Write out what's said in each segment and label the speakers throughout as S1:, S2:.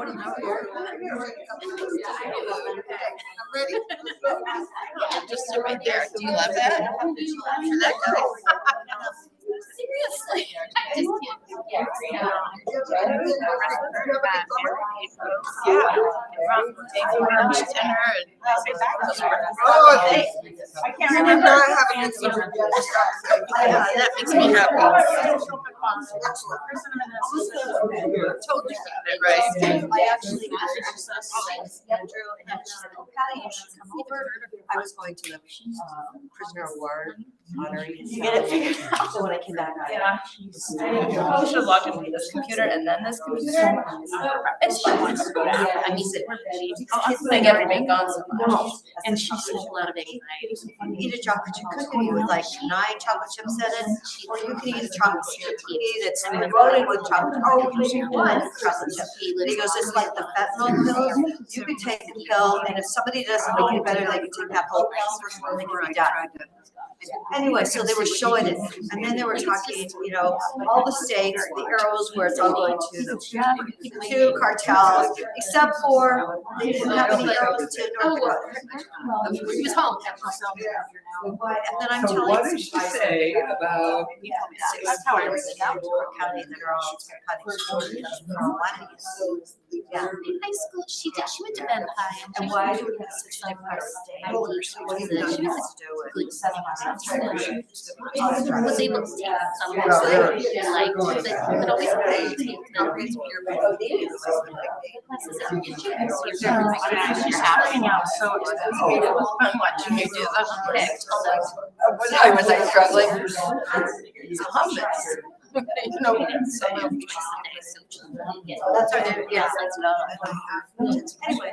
S1: I'm ready.
S2: Just sit right there. Do you love that?
S1: For that guy.
S2: Seriously, I just can't.
S1: Yeah. Oh, I can't remember having it.
S2: That makes me happy.
S1: Told you
S2: Right.
S3: I actually Andrew and she said, oh, Patty, you should come over. I was going to the prisoner award honoring.
S4: You get it figured out.
S3: So when I came back, I.
S4: Yeah. I should have logged into this computer and then this computer. And she wants to go to Africa.
S2: I mean,
S4: Like everything gone so much.
S3: No.
S4: And she's such a lot of anxiety.
S3: Eat a chocolate chip cookie with like 9 chocolate chips in it, or you can eat a chocolate chip cookie that's loaded with chocolate. Oh, you can eat one chocolate chip. And he goes, it's like the fentanyl pills. You can take the pill, and if somebody doesn't make it better, they can take that whole pill and they can be done. Anyway, so they were showing it, and then they were talking, you know, all the states, the arrows where it's all going to cartels, except for they didn't have any arrows to North Dakota.
S2: He was home.
S3: And then I'm
S5: So
S3: telling
S5: what
S3: you.
S5: did she say about?
S3: That's how I was in Cook County that are all cutting shortages for all money. Yeah.
S2: In high school, she went to Bend High.
S3: And why do we have such a diverse state? What does it have to do with?
S2: Good stuff. Was able to take some of
S5: Yeah.
S2: it, like, but always take the classes that you choose.
S4: She's happening out, so watching you do the picked.
S1: Why was I struggling?
S3: It's a hum mess.
S1: You know,
S3: That's why they're, yeah. Anyway.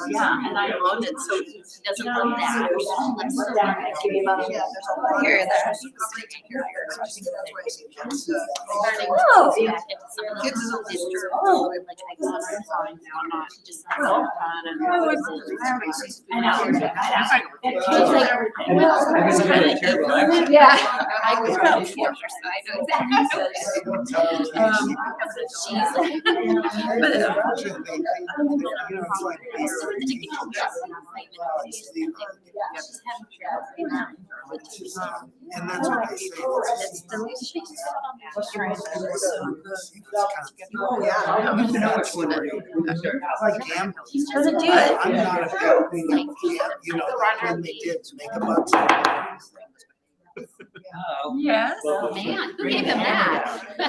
S4: Yeah, and I
S2: loved it, so he doesn't love that. Let's
S3: Yeah, there's a lot
S1: Here,
S3: of
S1: there.
S3: Oh.
S1: Kids is a lister.
S2: Yeah. I grew up here, so I know exactly.
S5: And that's what they say.
S1: Oh, yeah.
S5: You know it's liberating. It's like gambling.
S3: Doesn't do it.
S5: I'm not a big thing of gam- you know, when they did to make a buck.
S4: Yes.
S2: Man, who gave him that?
S4: I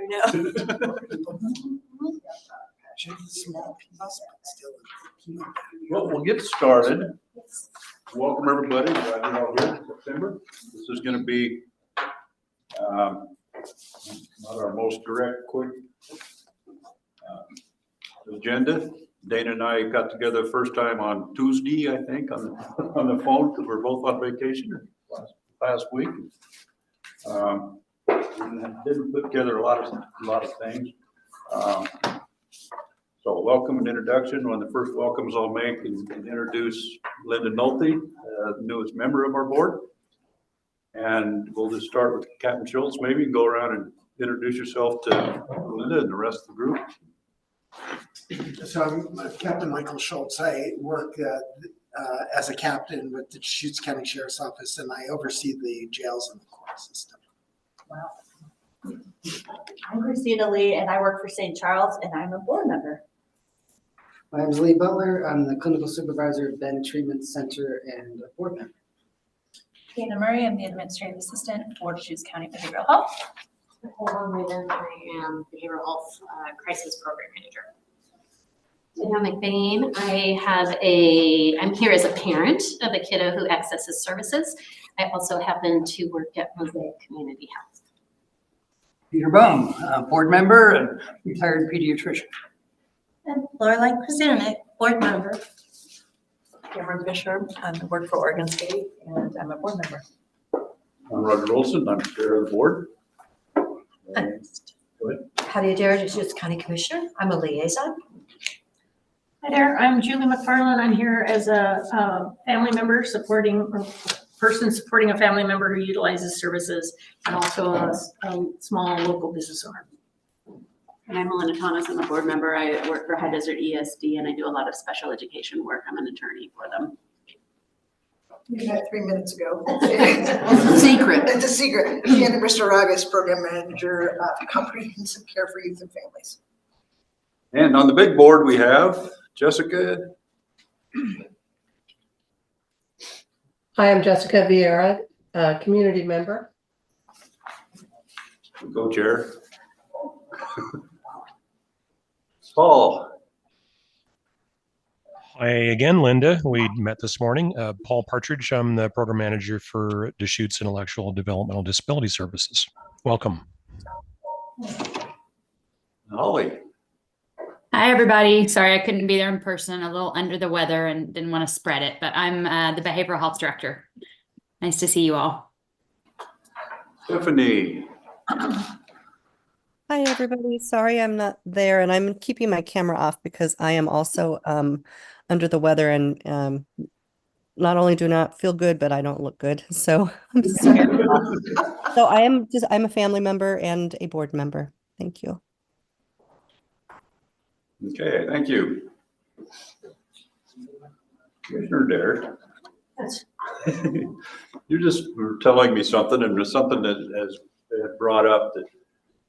S4: know.
S5: Small piece, but still.
S6: Well, we'll get started. Welcome, everybody. Glad you're all here in September. This is going to be not our most direct, quick agenda. Dana and I got together the first time on Tuesday, I think, on the phone because we're both on vacation last week. Didn't put together a lot of things. So welcome and introduction. One of the first welcomes I'll make and introduce Linda Nolte, the newest member of our board. And we'll just start with Captain Schultz. Maybe you can go around and introduce yourself to Linda and the rest of the group.
S5: So I'm Captain Michael Schultz. I work as a captain with the Deschutes County Sheriff's Office, and I oversee the jails and the court system.
S4: Wow.
S7: I'm Christina Lee, and I work for St. Charles, and I'm a board member.
S8: My name is Lee Butler. I'm the clinical supervisor at Bend Treatment Center and a board member.
S4: Dana Murray, I'm the administrative assistant for Deschutes County Behavioral Health.
S9: Nicole Whalen, I am behavioral health crisis program manager. Dana McBain, I'm here as a parent of a kiddo who accesses services. I also happen to work at Mosaic Community Health.
S8: Peter Bohm, board member and retired pediatrician.
S7: And Lorelei Krasanik, board member.
S4: Cameron Fisher, I work for Oregon State, and I'm a board member.
S6: I'm Roger Olson. I'm chair of the board. Go ahead.
S3: Patty Adair, Deschutes County Commissioner. I'm a liaison.
S10: Hi there, I'm Julie McFarland. I'm here as a family member supporting a family member who utilizes services, and also a small local business owner.
S11: And I'm Melinda Thomas. I'm a board member. I work for High Desert ESD and I do a lot of special education work. I'm an attorney for them.
S1: You had 3 minutes ago.
S11: Secret.
S1: It's a secret. Deanna Bristol-Ragas, Program Manager of Comprehensive Care for Youth and Families.
S6: And on the big board, we have Jessica.
S12: Hi, I'm Jessica Vieira, community member.
S6: Go chair. Paul.
S13: Hi again, Linda. We met this morning. Paul Partridge. I'm the program manager for Deschutes Intellectual Developmental Disability Services. Welcome.
S6: Holly.
S2: Hi, everybody. Sorry, I couldn't be there in person. A little under the weather and didn't want to spread it, but I'm the behavioral health director. Nice to see you all.
S6: Tiffany.
S14: Hi, everybody. Sorry I'm not there, and I'm keeping my camera off because I am also under the weather and not only do not feel good, but I don't look good. So I'm sorry. So I'm a family member and a board member. Thank you.
S6: Okay, thank you. Commissioner Dare. You just were telling me something, and there's something that has been brought up that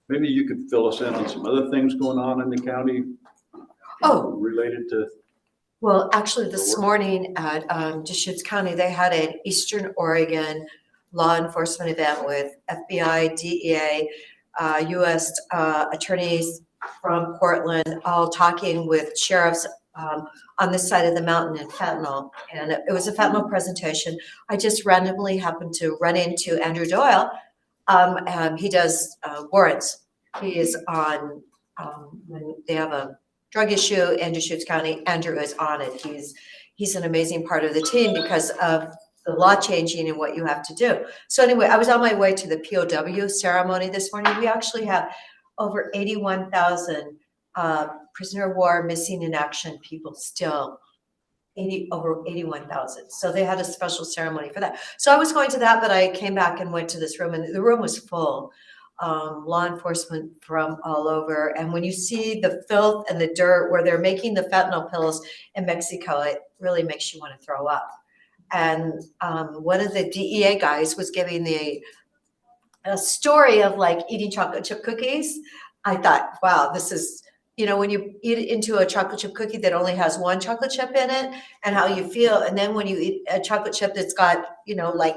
S6: maybe you could fill us in on some other things going on in the county. Related to.
S3: Well, actually, this morning at Deschutes County, they had an Eastern Oregon law enforcement event with FBI, DEA, U.S. Attorneys from Portland, all talking with sheriffs on this side of the mountain in fentanyl. And it was a fentanyl presentation. I just randomly happened to run into Andrew Doyle. He does warrants. He is on, when they have a drug issue in Deschutes County, Andrew is on it. He's an amazing part of the team because of the law changing and what you have to do. So anyway, I was on my way to the POW ceremony this morning. We actually have over 81,000 prisoner of war, missing in action people still. Over 81,000. So they had a special ceremony for that. So I was going to that, but I came back and went to this room, and the room was full. Law enforcement from all over. And when you see the filth and the dirt where they're making the fentanyl pills in Mexico, it really makes you want to throw up. And one of the DEA guys was giving a story of like eating chocolate chip cookies. I thought, wow, this is, you know, when you eat into a chocolate chip cookie that only has one chocolate chip in it and how you feel. And then when you eat a chocolate chip that's got, you know, like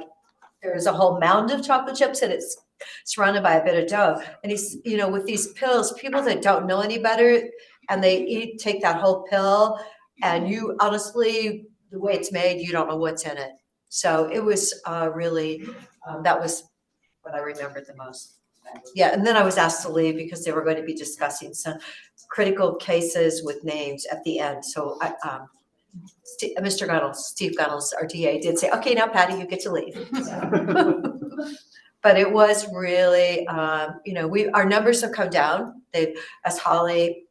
S3: there's a whole mound of chocolate chips and it's surrounded by a bit of dough. And he's, you know, with these pills, people that don't know any better and they take that whole pill and you honestly, the way it's made, you don't know what's in it. So it was really, that was what I remembered the most. Yeah, and then I was asked to leave because they were going to be discussing some critical cases with names at the end. So Mr. Gunnels, Steve Gunnels, our DA, did say, okay, now Patty, you get to leave. But it was really, you know, our numbers have come down. As Holly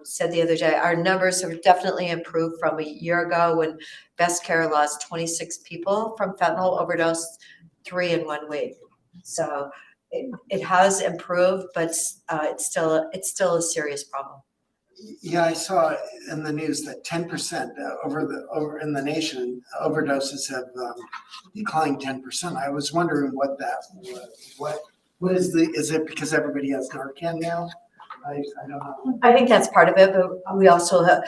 S3: said the other day, our numbers have definitely improved from a year ago when Best Care lost 26 people from fentanyl overdose, 3 in 1 week. So it has improved, but it's still a serious problem.
S5: Yeah, I saw in the news that 10% over in the nation, overdoses have declined 10%. I was wondering what that was. What is it because everybody has Narcan now? I don't know.
S3: I think that's part of it, but we also have,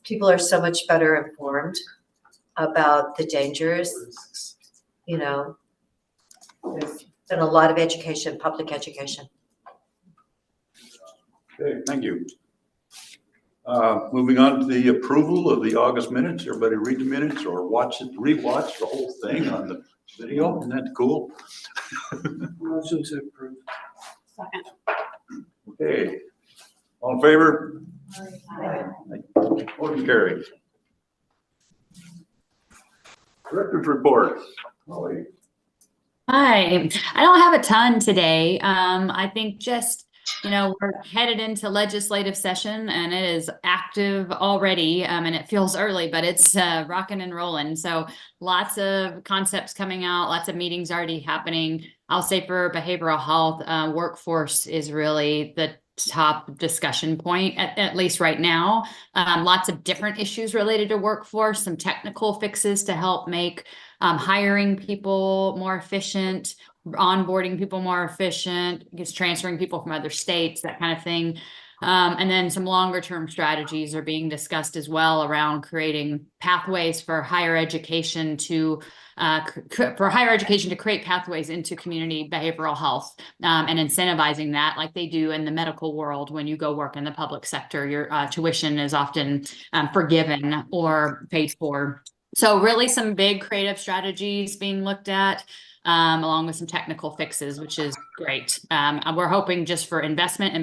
S3: people are so much better informed about the dangers. You know, there's been a lot of education, public education.
S6: Okay, thank you. Moving on to the approval of the August minutes. Everybody read the minutes or rewatch the whole thing on the video. Isn't that cool?
S8: Motion to approve.
S11: Second.
S6: Okay. All in favor? Motion carried. Director's report. Holly.
S2: Hi, I don't have a ton today. I think just, you know, we're headed into legislative session and it is active already. And it feels early, but it's rocking and rolling. So lots of concepts coming out, lots of meetings already happening. I'll say for behavioral health, workforce is really the top discussion point, at least right now. Lots of different issues related to workforce, some technical fixes to help make hiring people more efficient, onboarding people more efficient, just transferring people from other states, that kind of thing. And then some longer term strategies are being discussed as well around creating pathways for higher education to create pathways into community behavioral health, and incentivizing that like they do in the medical world. When you go work in the public sector, your tuition is often forgiven or paid for. So really some big creative strategies being looked at, along with some technical fixes, which is great. We're hoping just for investment,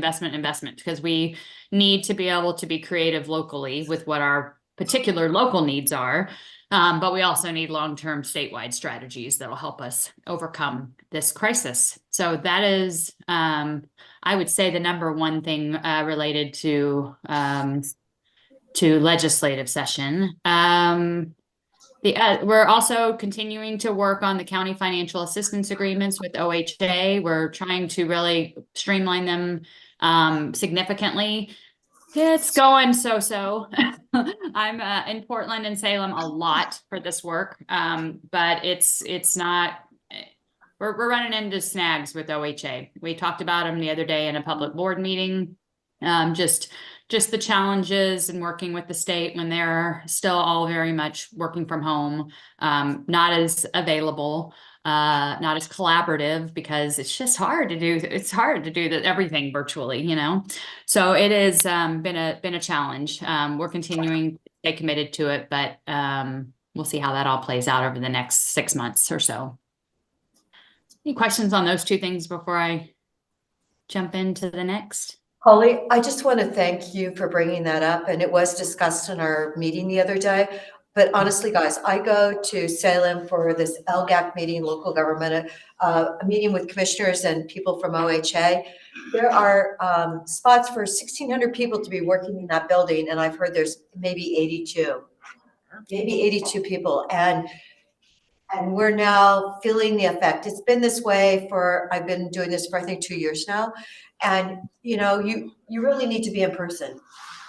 S2: because we need to be able to be creative locally with what our particular local needs are. But we also need long-term statewide strategies that will help us overcome this crisis. So that is, I would say, the number one thing related to legislative session. We're also continuing to work on the county financial assistance agreements with OHA. We're trying to really streamline them significantly. It's going so-so. I'm in Portland and Salem a lot for this work, but it's not, we're running into snags with OHA. We talked about them the other day in a public board meeting. Just the challenges and working with the state when they're still all very much working from home, not as available, not as collaborative, because it's just hard to do. It's hard to do everything virtually, you know. So it has been a challenge. We're continuing to stay committed to it, but we'll see how that all plays out over the next 6 months or so. Any questions on those two things before I jump into the next?
S3: Holly, I just want to thank you for bringing that up, and it was discussed in our meeting the other day. But honestly, guys, I go to Salem for this LGAC meeting, local government, a meeting with commissioners and people from OHA. There are spots for 1,600 people to be working in that building, and I've heard there's maybe 82 people. And we're now feeling the effect. It's been this way I've been doing this for, I think, 2 years now. And, you know, you really need to be in person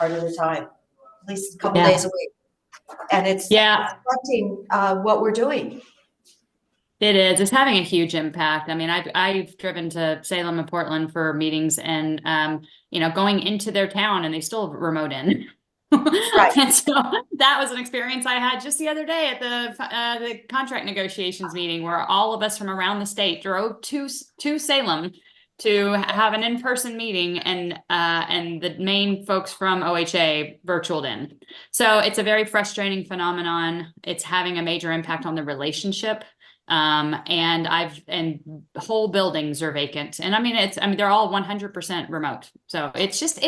S3: part of the time, at least a couple days a week. And it's affecting what we're doing.
S2: It is. It's having a huge impact. I mean, I've driven to Salem and Portland for meetings, and, you know, going into their town, and they still remote in. Right. And so that was an experience I had just the other day at the contract negotiations meeting, where all of us from around the state drove to Salem to have an in-person meeting, and the main folks from OHA virtualed in. So it's a very frustrating phenomenon. It's having a major impact on the relationship. And whole buildings are vacant. And I mean, they're all 100% remote. So it's just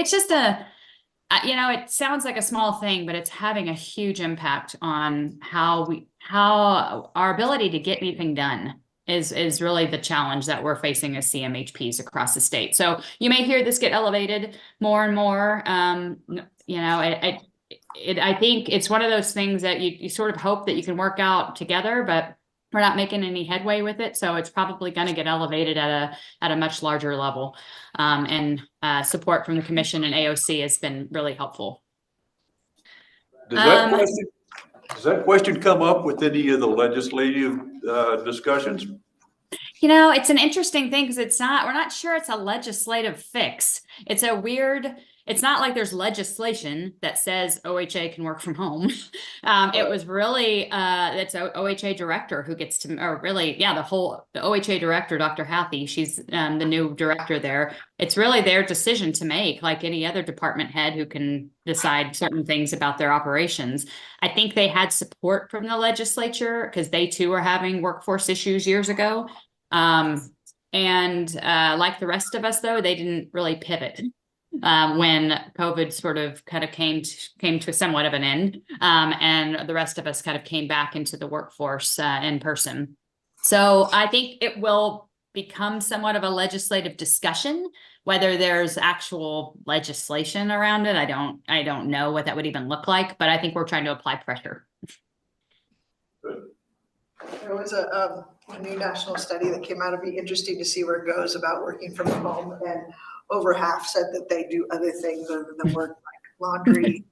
S2: you know, it sounds like a small thing, but it's having a huge impact on how our ability to get anything done is really the challenge that we're facing as CMHPs across the state. So you may hear this get elevated more and more. You know, I think it's one of those things that you sort of hope that you can work out together, but we're not making any headway with it. So it's probably going to get elevated at a much larger level. And support from the commission and AOC has been really helpful.
S6: Does that question come up with any of the legislative discussions?
S2: You know, it's an interesting thing, because we're not sure it's a legislative fix. It's not like there's legislation that says OHA can work from home. It was really, it's a OHA director who gets to, or really, the OHA director, Dr. Hathi, she's the new director there. It's really their decision to make, like any other department head who can decide certain things about their operations. I think they had support from the legislature, because they too are having workforce issues years ago. Like the rest of us, though, they didn't really pivot when COVID sort of kind of came to somewhat of an end, and the rest of us kind of came back into the workforce in person. So I think it will become somewhat of a legislative discussion. Whether there's actual legislation around it, I don't know what that would even look like, but I think we're trying to apply pressure.
S1: There was a new national study that came out. It'd be interesting to see where it goes about working from home. And over half said that they do other things other than work, like laundry,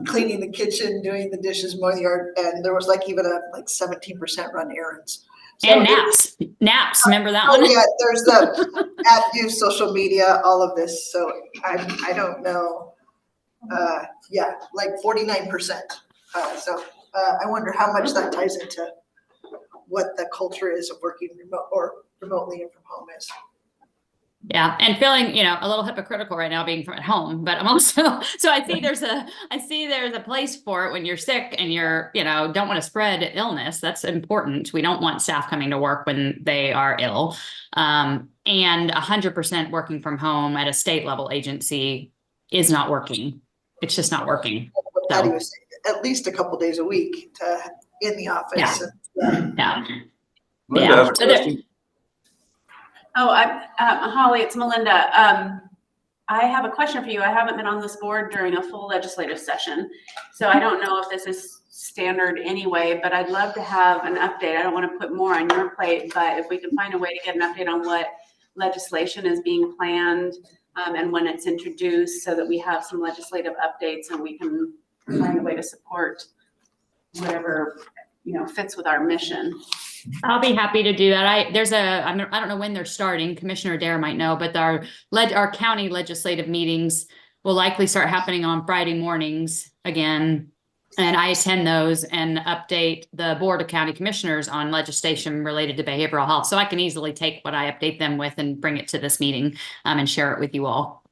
S1: cleaning the kitchen, doing the dishes, mowing the yard, and there was like even a 17% run errands. So
S2: And naps, remember that one?
S1: Oh yeah, there's the app, use social media, all of this. So I don't know. Yeah, like 49%. So I wonder how much that ties into what the culture is of working remote or remotely and from home is.
S2: Yeah, and feeling, a little hypocritical right now being from at home, but I'm also, so I see there's a place for it when you're sick and you're, don't want to spread illness. That's important. We don't want staff coming to work when they are ill. And 100% working from home at a state level agency is not working. It's just not working.
S1: How do you say, at least a couple days a week in the office.
S2: Yeah.
S6: Linda has a question.
S11: Oh, Holly, it's Melinda. I have a question for you. I haven't been on this board during a full legislative session, so I don't know if this is standard anyway, but I'd love to have an update. I don't want to put more on your plate, but if we can find a way to get an update on what legislation is being planned and when it's introduced so that we have some legislative updates and we can find a way to support whatever, fits with our mission.
S2: I'll be happy to do that. I don't know when they're starting. Commissioner Adair might know, but our county legislative meetings will likely start happening on Friday mornings again. And I attend those and update the Board of County Commissioners on legislation related to behavioral health. So I can easily take what I update them with and bring it to this meeting and share it with you all.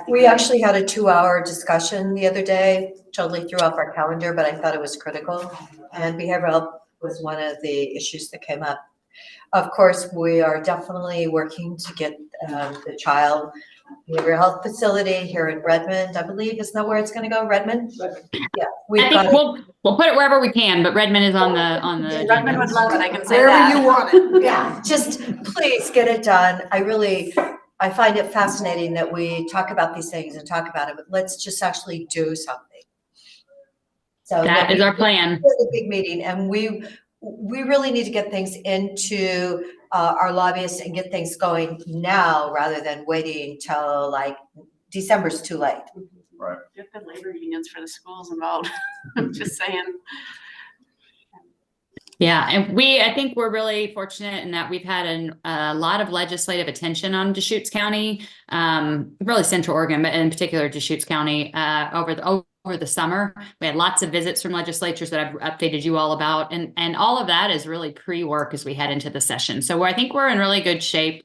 S3: We actually had a 2-hour discussion the other day, totally threw off our calendar, but I thought it was critical. And behavioral health was one of the issues that came up. Of course, we are definitely working to get the child behavioral health facility here in Redmond, I believe. Isn't that where it's going to go, Redmond? Yeah.
S2: I think we'll put it wherever we can, but Redmond is on the
S11: Redmond would love it. I can say
S1: Wherever
S11: that.
S1: you want it.
S3: Yeah, just please get it done. I find it fascinating that we talk about these things and talk about it, but let's just actually do something. So
S2: that is our plan.
S3: A big meeting, and we really need to get things into our lobbyists and get things going now rather than waiting till like December's too late.
S6: Right.
S11: Get the labor unions for the schools involved. I'm just saying.
S2: Yeah, and I think we're really fortunate in that we've had a lot of legislative attention on Deschutes County, really Central Oregon, but in particular Deschutes County over the summer. We had lots of visits from legislatures that I've updated you all about, and all of that is really pre-work as we head into the session. So I think we're in really good shape.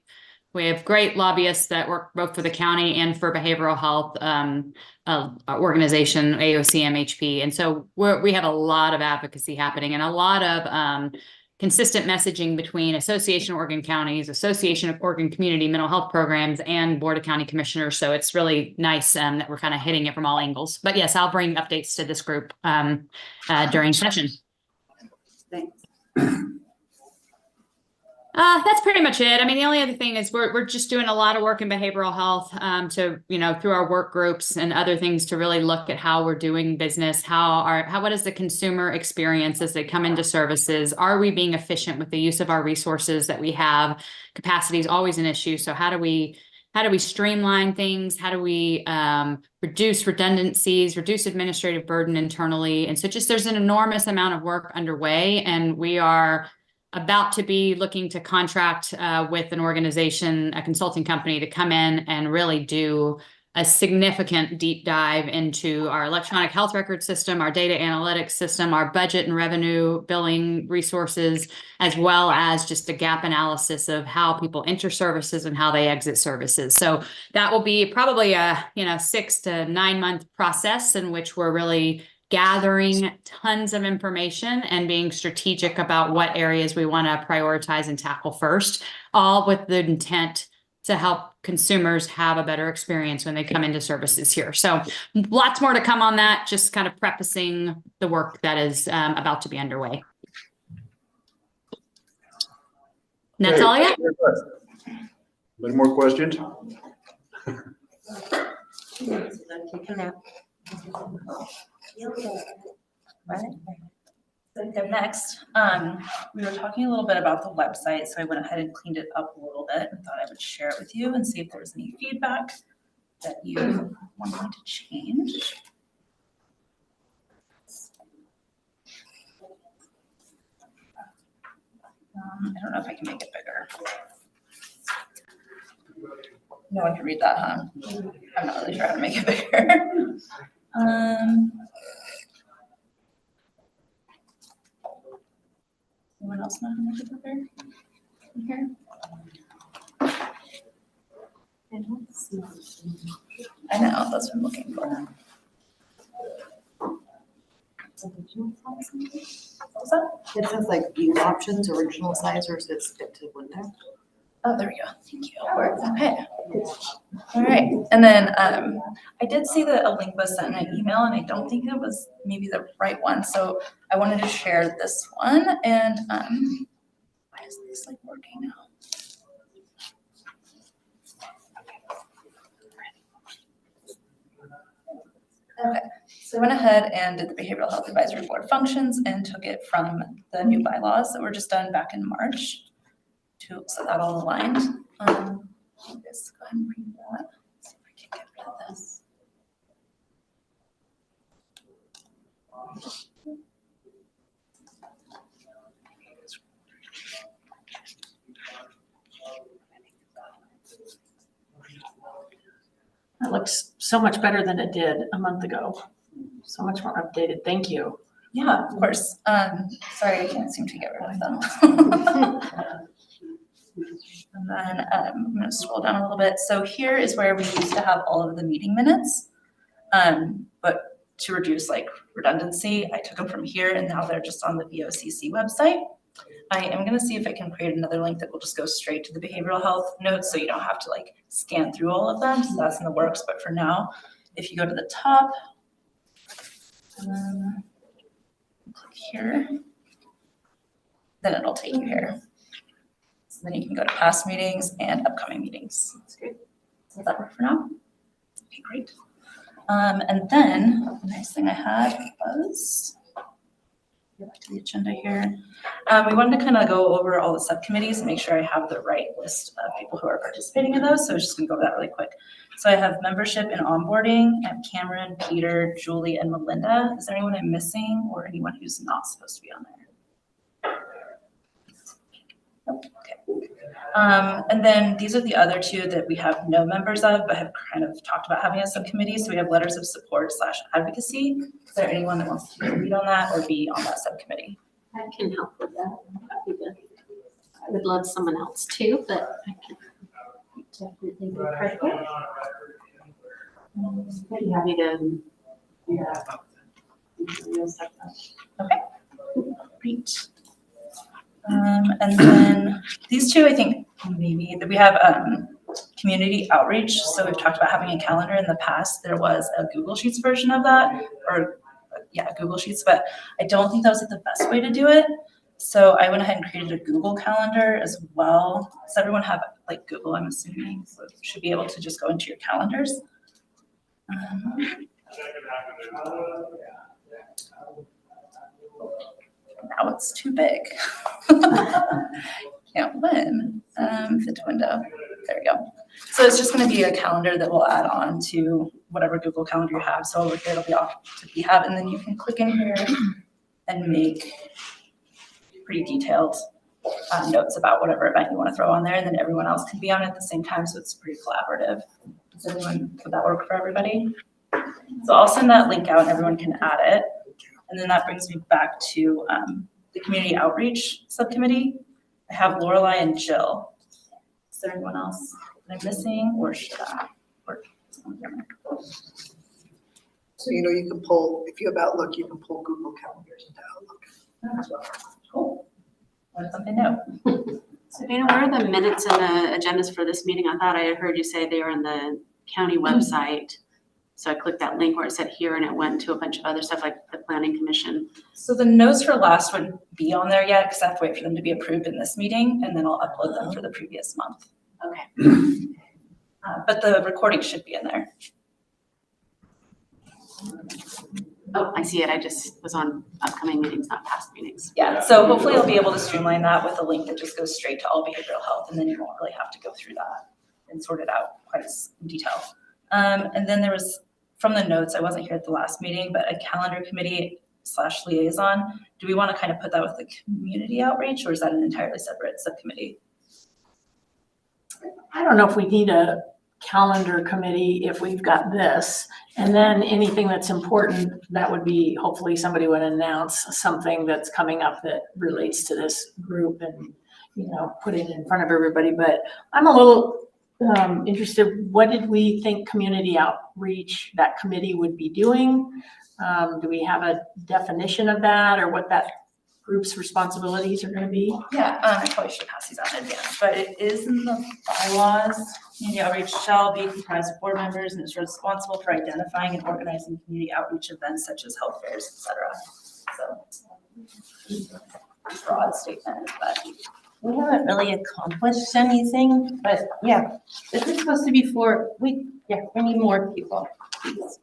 S2: We have great lobbyists that work both for the county and for behavioral health organization, AOC MHP. And so we have a lot of advocacy happening and a lot of consistent messaging between Association of Oregon Counties, Association of Oregon Community Mental Health Programs, and Board of County Commissioners. So it's really nice that we're kind of hitting it from all angles. But yes, I'll bring updates to this group during session.
S11: Thanks.
S2: That's pretty much it. I mean, the only other thing is we're just doing a lot of work in behavioral health through our work groups and other things to really look at how we're doing business, what is the consumer experience as they come into services? Are we being efficient with the use of our resources that we have? Capacity is always an issue. So how do we streamline things? How do we reduce redundancies, reduce administrative burden internally? And so there's an enormous amount of work underway, and we are about to be looking to contract with an organization, a consulting company, to come in and really do a significant deep dive into our electronic health record system, our data analytics system, our budget and revenue billing resources, as well as just a gap analysis of how people enter services and how they exit services. So that will be probably a 6 to 9 month process in which we're really gathering tons of information and being strategic about what areas we want to prioritize and tackle first, all with the intent to help consumers have a better experience when they come into services here. So lots more to come on that, just kind of prefacing the work that is about to be underway. And that's all I got.
S6: Any more questions?
S4: So I think I'm next. We were talking a little bit about the website, so I went ahead and cleaned it up a little bit and thought I would share it with you and see if there was any feedback that you wanted to change. I don't know if I can make it bigger. No one can read that, huh? I'm not really sure how to make it bigger. Anyone else know how to make it bigger? In here? I know, that's what I'm looking for. What was that?
S3: It says like view options, original size, or is it stick to window?
S4: Oh, there we go. Thank you. Okay. All right. And then I did see that a link was sent in an email, and I don't think it was maybe the right one. So I wanted to share this one. And why is this like working now? Okay. So I went ahead and did the Behavioral Health Advisory Board functions and took it from the new bylaws that were just done back in March. So that all aligned. Let's go ahead and read that. See if I can get rid of this.
S10: That looks so much better than it did a month ago. So much more updated. Thank you.
S4: Yeah, of course. Sorry, I can't seem to get rid of them. And then I'm going to scroll down a little bit. So here is where we used to have all of the meeting minutes. But to reduce like redundancy, I took them from here and now they're just on the VOCC website. I am going to see if I can create another link that will just go straight to the behavioral health notes so you don't have to like scan through all of them. So that's in the works. But for now, if you go to the top, click here, then it'll take you here. So then you can go to past meetings and upcoming meetings. That's great. Does that work for now? Okay, great. And then the next thing I had was, go back to the agenda here. We wanted to kind of go over all the subcommittees and make sure I have the right list of people who are participating in those. So I was just gonna go over that really quick. So I have membership and onboarding. I have Cameron, Peter, Julie, and Melinda. Is there anyone I'm missing or anyone who's not supposed to be on there? Nope. Okay. And then these are the other two that we have no members of, but have kind of talked about having a subcommittee. So we have letters of support / advocacy. Is there anyone that wants to lead on that or be on that subcommittee?
S9: I can help with that. That'd be good. I would love someone else too, but I can definitely be part of it. I'd be happy to.
S4: Okay, great. And then these two, I think maybe that we have community outreach. So we've talked about having a calendar in the past. There was a Google Sheets version of that, or yeah, Google Sheets, but I don't think that was the best way to do it. So I went ahead and created a Google Calendar as well. Does everyone have like Google, I'm assuming, so should be able to just go into your calendars. Now it's too big. Can't win. Fit to window. There we go. So it's just going to be a calendar that will add on to whatever Google Calendar you have. So over here it'll be off to be have, and then you can click in here and make pretty detailed notes about whatever event you want to throw on there, and then everyone else can be on it at the same time. So it's pretty collaborative. Would that work for everybody? So I'll send that link out and everyone can add it. And then that brings me back to the community outreach subcommittee. I have Lorelei and Jill. Is there anyone else that I'm missing, or should I?
S1: So, you know, you can pull, if you have Outlook, you can pull Google Calendars into Outlook as well.
S4: Cool. Learn something new.
S9: So Dana, where are the minutes and the agendas for this meeting? I thought I had heard you say they were on the county website. So I clicked that link where it said here and it went to a bunch of other stuff like the planning commission.
S4: So the notes for last would be on there yet because I have to wait for them to be approved in this meeting, and then I'll upload them for the previous month.
S9: Okay.
S4: But the recording should be in there.
S11: Oh, I see it. I just was on upcoming meetings, not past meetings.
S4: Yeah, so hopefully I'll be able to streamline that with a link that just goes straight to all behavioral health, and then you won't really have to go through that and sort it out quite as in detail. And then there was, from the notes, I wasn't here at the last meeting, but a calendar committee / liaison. Do we want to kind of put that with the community outreach, or is that an entirely separate subcommittee?
S10: I don't know if we need a calendar committee if we've got this. And then anything that's important, that would be, hopefully somebody would announce something that's coming up that relates to this group and, you know, put it in front of everybody. But I'm a little interested, what did we think community outreach, that committee would be doing? Do we have a definition of that, or what that group's responsibilities are going to be?
S4: Yeah, I probably should pass these out in advance, but it is in the bylaws. Community outreach shall be comprised of board members and is responsible for identifying and organizing community outreach events such as health fairs, etc. So, broad statement, but
S7: We haven't really accomplished anything, but yeah, this is supposed to be we need more people. Please.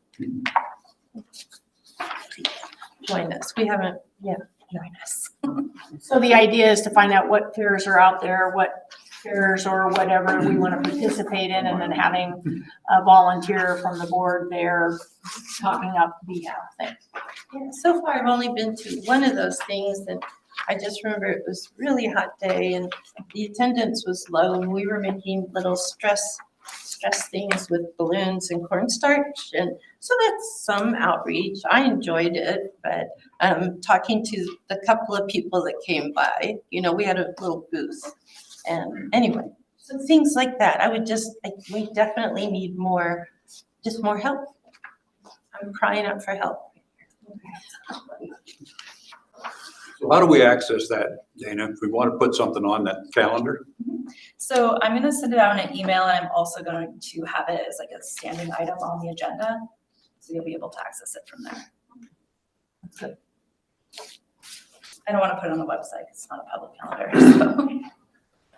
S7: Join us. We haven't, join us.
S10: So the idea is to find out what fairs are out there, what fairs or whatever we want to participate in, and then having a volunteer from the board there talking up the thing.
S7: Yeah, so far I've only been to one of those things, and I just remember it was really hot day and the attendance was low, and we were making little stress things with balloons and cornstarch, and so that's some outreach. I enjoyed it, but talking to the couple of people that came by, you know, we had a little booth, and anyway, so things like that. We definitely need more help. I'm crying out for help.
S6: So how do we access that, Dana, if we want to put something on that calendar?
S4: so I'm gonna send it out in an email, and I'm also going to have it as like a standing item on the agenda. So you'll be able to access it from there. That's good. I don't want to put it on the website, it's not a public calendar,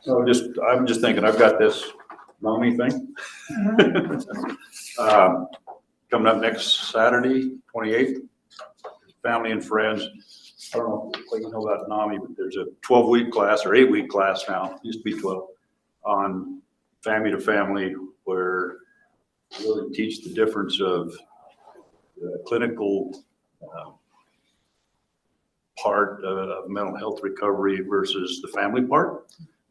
S4: so.
S6: So I'm just thinking, I've got this NAMI thing. Coming up next Saturday, 28th, family and friends. I don't know what you know about NAMI, but there's a 12-week class or 8-week class now, it used to be 12, on family to family, where we really teach the difference of the clinical part of mental health recovery versus the family part,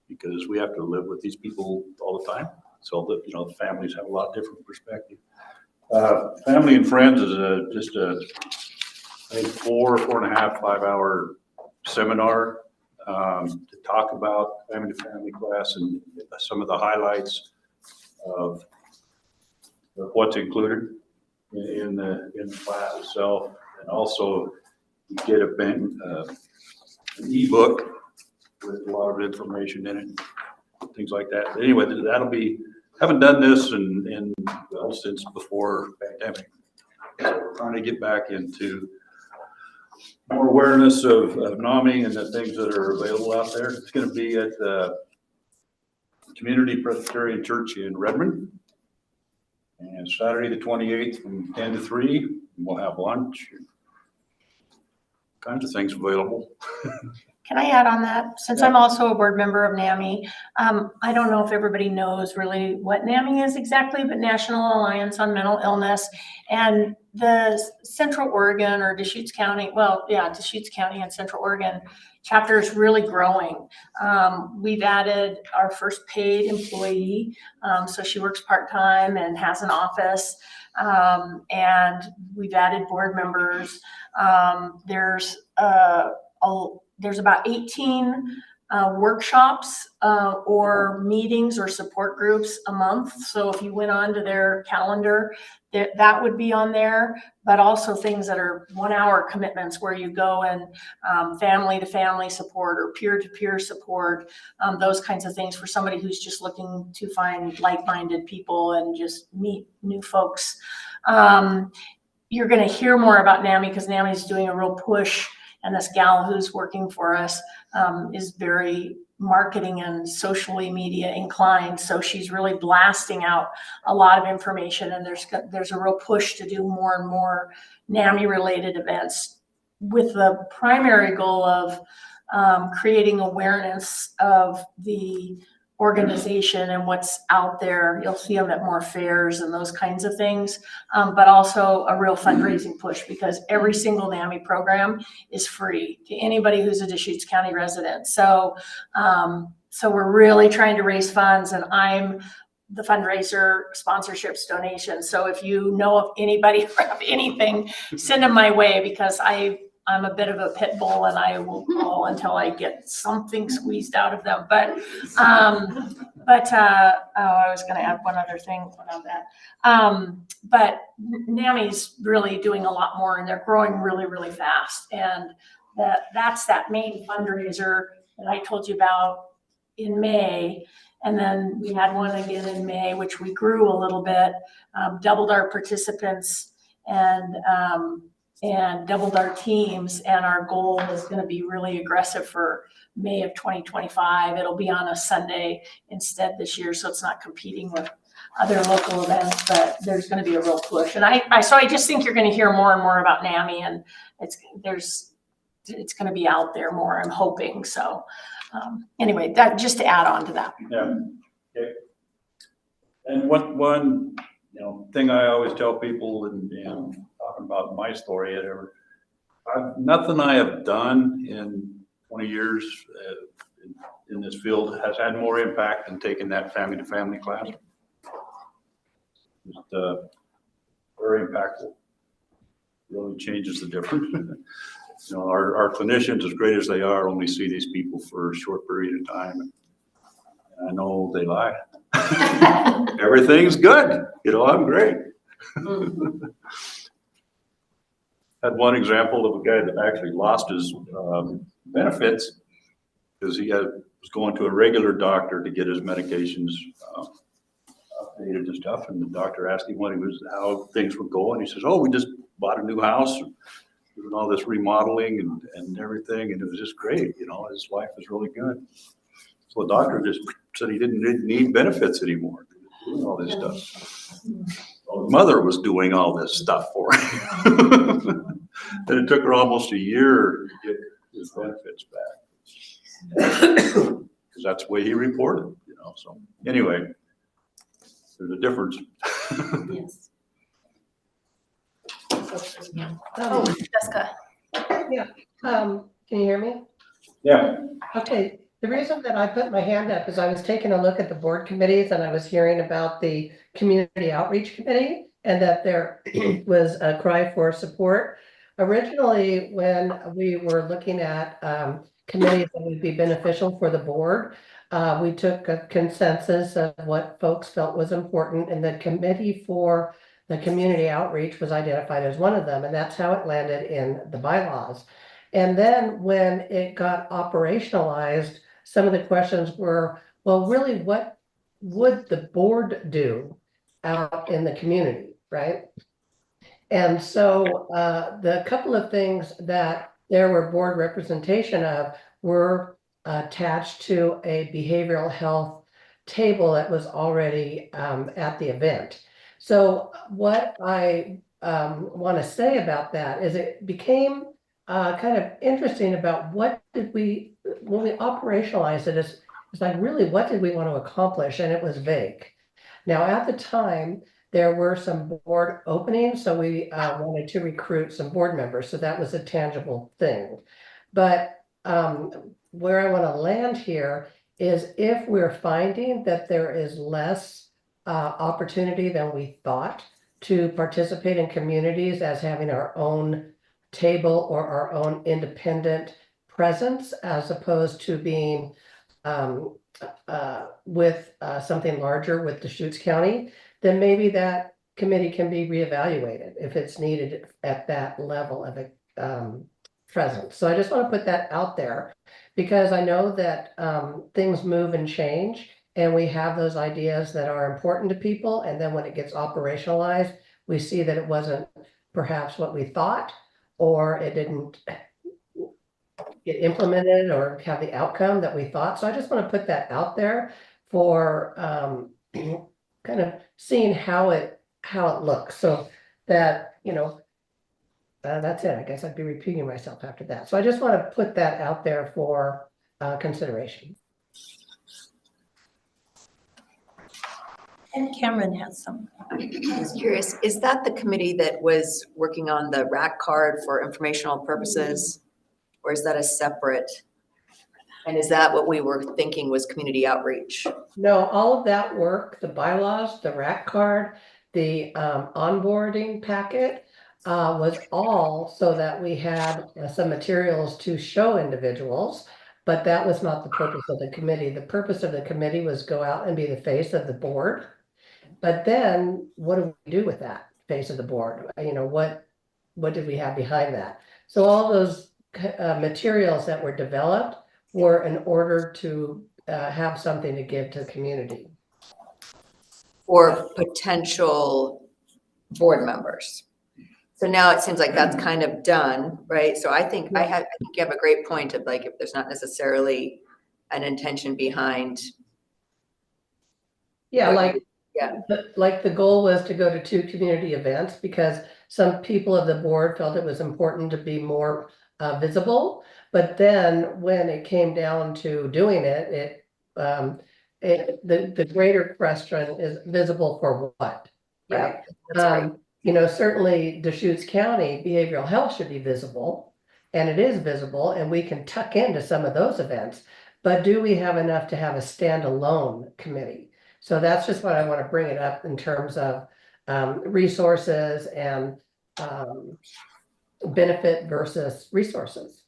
S6: because we have to live with these people all the time. So that, you know, the families have a lot different perspective. Family and friends is just a 4.5, 5-hour seminar to talk about family to family class and some of the highlights of what's included in the class itself, and also you get an ebook with a lot of information in it, things like that. But anyway, that'll be, haven't done this since before pandemic. So we're trying to get back into more awareness of NAMI and the things that are available out there. It's going to be at the Community Presbyterian Church in Redmond. And Saturday the 28th from 10 to 3, we'll have lunch. Kinds of things available.
S10: Can I add on that? Since I'm also a board member of NAMI, I don't know if everybody knows really what NAMI is exactly, but National Alliance on Mental Illness, and the Central Oregon or Deschutes County, Deschutes County and Central Oregon chapter is really growing. We've added our first paid employee, so she works part-time and has an office, and we've added board members. There's about 18 workshops or meetings or support groups a month. So if you went on to their calendar, that would be on there, but also things that are 1-hour commitments where you go and family to family support or peer-to-peer support, those kinds of things for somebody who's just looking to find like-minded people and just meet new folks. You're going to hear more about NAMI because NAMI is doing a real push. And this gal who's working for us is very marketing and socially media inclined. So she's really blasting out a lot of information, and there's a real push to do more and more NAMI related events with the primary goal of creating awareness of the organization and what's out there. You'll see them at more fairs and those kinds of things, but also a real fundraising push, because every single NAMI program is free to anybody who's a Deschutes County resident. So, so we're really trying to raise funds, and I'm the fundraiser, sponsorships, donations. So if you know of anybody or have anything, send them my way, because I'm a bit of a pit bull, and I will call until I get something squeezed out of them. But I was going to add one other thing about that. But NAMI's really doing a lot more, and they're growing really, really fast. And that's that main fundraiser that I told you about in May. And then we had one again in May, which we grew a little bit, doubled our participants, and doubled our teams. And our goal is going to be really aggressive for May of 2025. It'll be on a Sunday instead this year, so it's not competing with other local events, but there's going to be a real push. And so I just think you're going to hear more and more about NAMI, and it's going to be out there more, I'm hoping. So anyway, that just to add on to that.
S6: Yeah. Okay. And one thing I always tell people, and talking about my story, nothing I have done in 20 years in this field has had more impact than taking that family to family class. Just very impactful. Really changes the difference. Our clinicians, as great as they are, only see these people for a short period of time. And I know they lie. Everything's good. I'm great. Had one example of a guy that actually lost his benefits because he was going to a regular doctor to get his medications updated and stuff. And the doctor asked him how things were going. He says, "Oh, we just bought a new house, and doing all this remodeling and everything, and it was just great. His life was really good." So the doctor just said he didn't need benefits anymore. Doing all this stuff. Well, his mother was doing all this stuff for him. And it took her almost a year to get his benefits back. Because that's the way he reported, So anyway, there's a difference.
S4: Yes. Oh, Jessica.
S12: Yeah. Can you hear me?
S6: Yeah.
S12: Okay. The reason that I put my hand up is I was taking a look at the board committees, and I was hearing about the community outreach committee, and that there was a cry for support. Originally, when we were looking at committees that would be beneficial for the board, we took a consensus of what folks felt was important, and the committee for the community outreach was identified as one of them, and that's how it landed in the bylaws. And then when it got operationalized, some of the questions were, well, really, what would the board do out in the community, right? And so the couple of things that there were board representation of were attached to a behavioral health table that was already at the event. So what I want to say about that is it became kind of interesting about when we operationalized it, it's like, really, what did we want to accomplish? And it was vague. Now, at the time, there were some board openings, so we wanted to recruit some board members. So that was a tangible thing. But where I want to land here is if we're finding that there is less opportunity than we thought to participate in communities as having our own table or our own independent presence, as opposed to being with something larger with Deschutes County, then maybe that committee can be reevaluated if it's needed at that level of presence. So I just want to put that out there, because I know that things move and change, and we have those ideas that are important to people, and then when it gets operationalized, we see that it wasn't perhaps what we thought, or it didn't get implemented or have the outcome that we thought. So I just want to put that out there for kind of seeing how it looks. So that, that's it. I guess I'd be repeating myself after that. So I just want to put that out there for consideration.
S10: And Cameron has some.
S3: I was curious, is that the committee that was working on the RAC card for informational purposes? Or is that a separate? And is that what we were thinking was community outreach?
S12: No, all of that work, the bylaws, the RAC card, the onboarding packet was all so that we had some materials to show individuals, but that was not the purpose of the committee. The purpose of the committee was go out and be the face of the board. But then what do we do with that face of the board? What did we have behind that? So all those materials that were developed were in order to have something to give to the community.
S3: For potential board members. So now it seems like that's kind of done, right? So I think you have a great point of like, if there's not necessarily an intention behind.
S12: Yeah, like the goal was to go to 2 community events because some people of the board felt it was important to be more visible. But then when it came down to doing it, the greater question is visible for what? Right? Certainly Deschutes County Behavioral Health should be visible, and it is visible, and we can tuck into some of those events. But do we have enough to have a standalone committee? So that's just what I want to bring it up in terms of resources and benefit versus resources.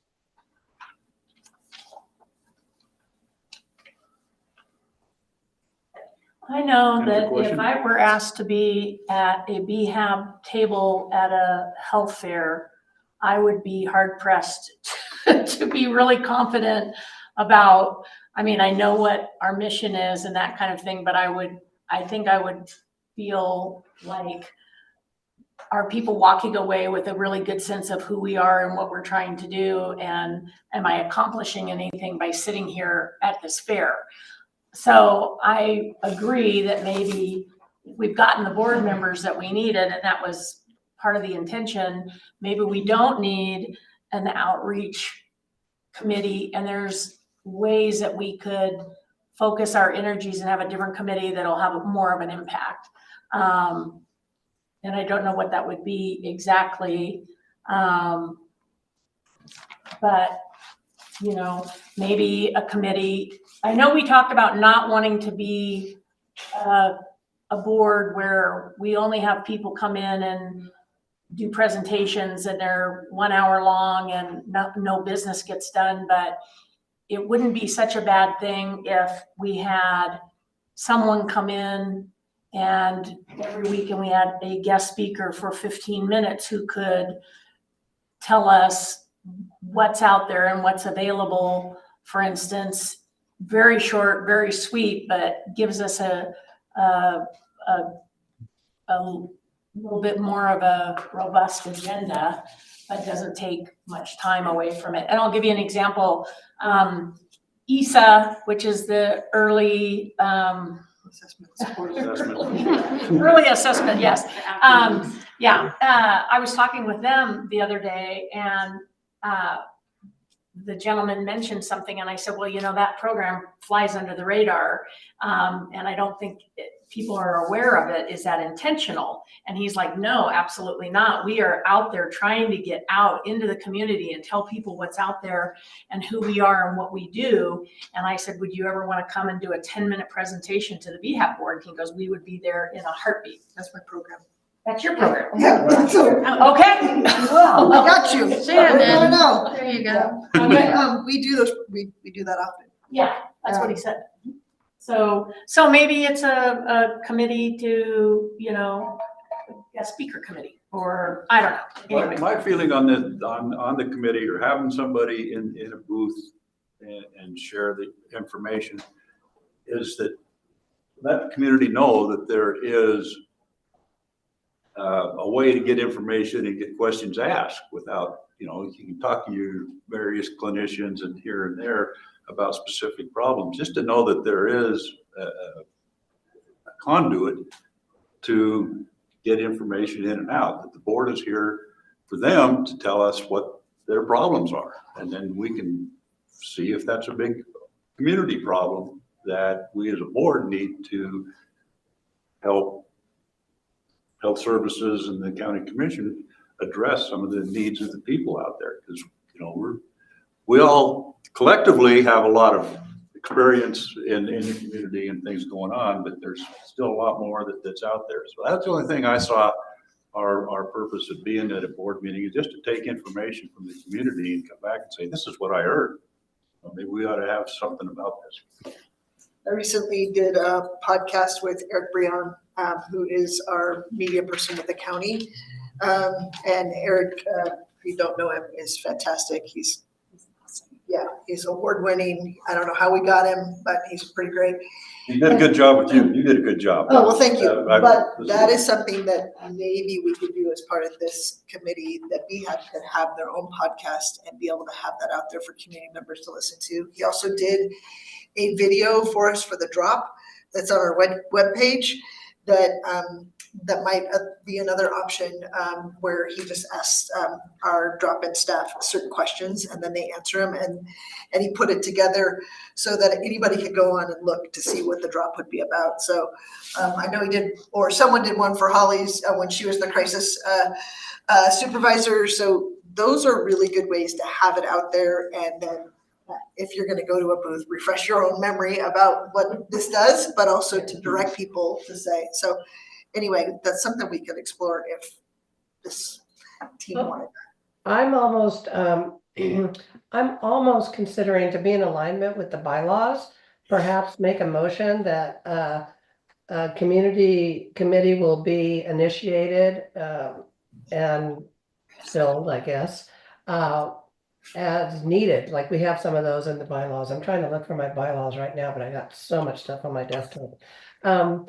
S10: I know
S6: Any
S10: that if
S6: question?
S10: I were asked to be at a BHAB table at a health fair, I would be hard pressed to be really confident about, I know what our mission is and that kind of thing, but I think I would feel like, are people walking away with a really good sense of who we are and what we're trying to do? And am I accomplishing anything by sitting here at this fair? So I agree that maybe we've gotten the board members that we needed, and that was part of the intention. Maybe we don't need an outreach committee, and there's ways that we could focus our energies and have a different committee that'll have more of an impact. And I don't know what that would be exactly. But, maybe a committee. I know we talked about not wanting to be a board where we only have people come in and do presentations and they're 1 hour long and no business gets done, but it wouldn't be such a bad thing if we had someone come in and every week and we had a guest speaker for 15 minutes who could tell us what's out there and what's available. For instance, very short, very sweet, but gives us a little bit more of a robust agenda, but doesn't take much time away from it. And I'll give you an example. ESA, which is the early early assessment, yes. I was talking with them the other day, and the gentleman mentioned something, and I said, well, that program flies under the radar, and I don't think people are aware of it. Is that intentional? And he's like, no, absolutely not. We are out there trying to get out into the community and tell people what's out there and who we are and what we do. And I said, would you ever want to come and do a 10-minute presentation to the BHAP board? He goes, we would be there in a heartbeat. That's my program. That's your program.
S1: Yeah,
S10: Okay.
S1: Well, I got you.
S10: Shannon.
S1: No.
S9: There you go.
S10: Okay.
S1: We do those, we do that often.
S10: Yeah, that's what he said. So maybe it's a committee to, a speaker committee, or I don't know. Anyway.
S6: My feeling on the committee, or having somebody in a booth and share the information, is that let the community know that there is a way to get information and get questions asked without, you can talk to your various clinicians and here and there about specific problems, just to know that there is a conduit to get information in and out, that the board is here for them to tell us what their problems are. And then we can see if that's a big community problem that we as a board need to help health services and the county commission address some of the needs of the people out there. Because, we all collectively have a lot of experience in the community and things going on, but there's still a lot more that's out there. So that's the only thing I saw our purpose of being at a board meeting, is just to take information from the community and come back and say, this is what I heard. Well, maybe we ought to have something about this.
S1: I recently did a podcast with Eric Breon, who is our media person with the county. And Eric, if you don't know him, is fantastic. He's award-winning. I don't know how we got him, but he's pretty great.
S6: He did a good job with you. You did a good job.
S1: Oh, well, thank you. But that is something that maybe we could do as part of this committee, that we could have their own podcast and be able to have that out there for community members to listen to. He also did a video for us for the drop that's on our webpage that might be another option, where he just asks our drop-in staff certain questions and then they answer them, and he put it together so that anybody could go on and look to see what the drop would be about. So I know he did, or someone did one for Holly's when she was the crisis supervisor. So those are really good ways to have it out there, and then if you're going to go to a booth, refresh your own memory about what this does, but also to direct people to say. So anyway, that's something we could explore if this team wanted.
S12: I'm almost considering, to be in alignment with the bylaws, perhaps make a motion that a community committee will be initiated and filled, I guess, as needed. Like we have some of those in the bylaws. I'm trying to look for my bylaws right now, but I got so much stuff on my desktop. And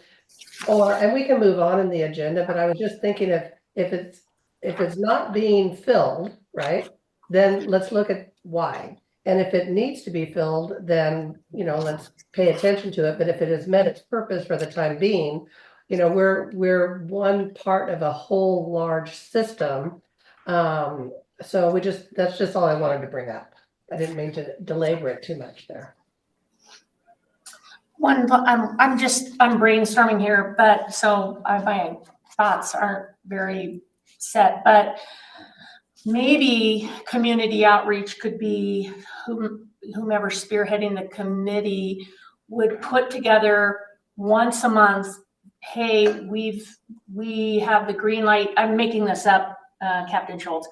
S12: we can move on in the agenda, but I was just thinking if it's not being filled, right, then let's look at why. And if it needs to be filled, then, let's pay attention to it. But if it has met its purpose for the time being, we're one part of a whole large system. So that's just all I wanted to bring up. I didn't mean to belabor it too much there.
S10: I'm brainstorming here, but so my thoughts aren't very set, but maybe community outreach could be whomever spearheading the committee would put together once a month. Hey, we have the green light. I'm making this up, Captain Schultz.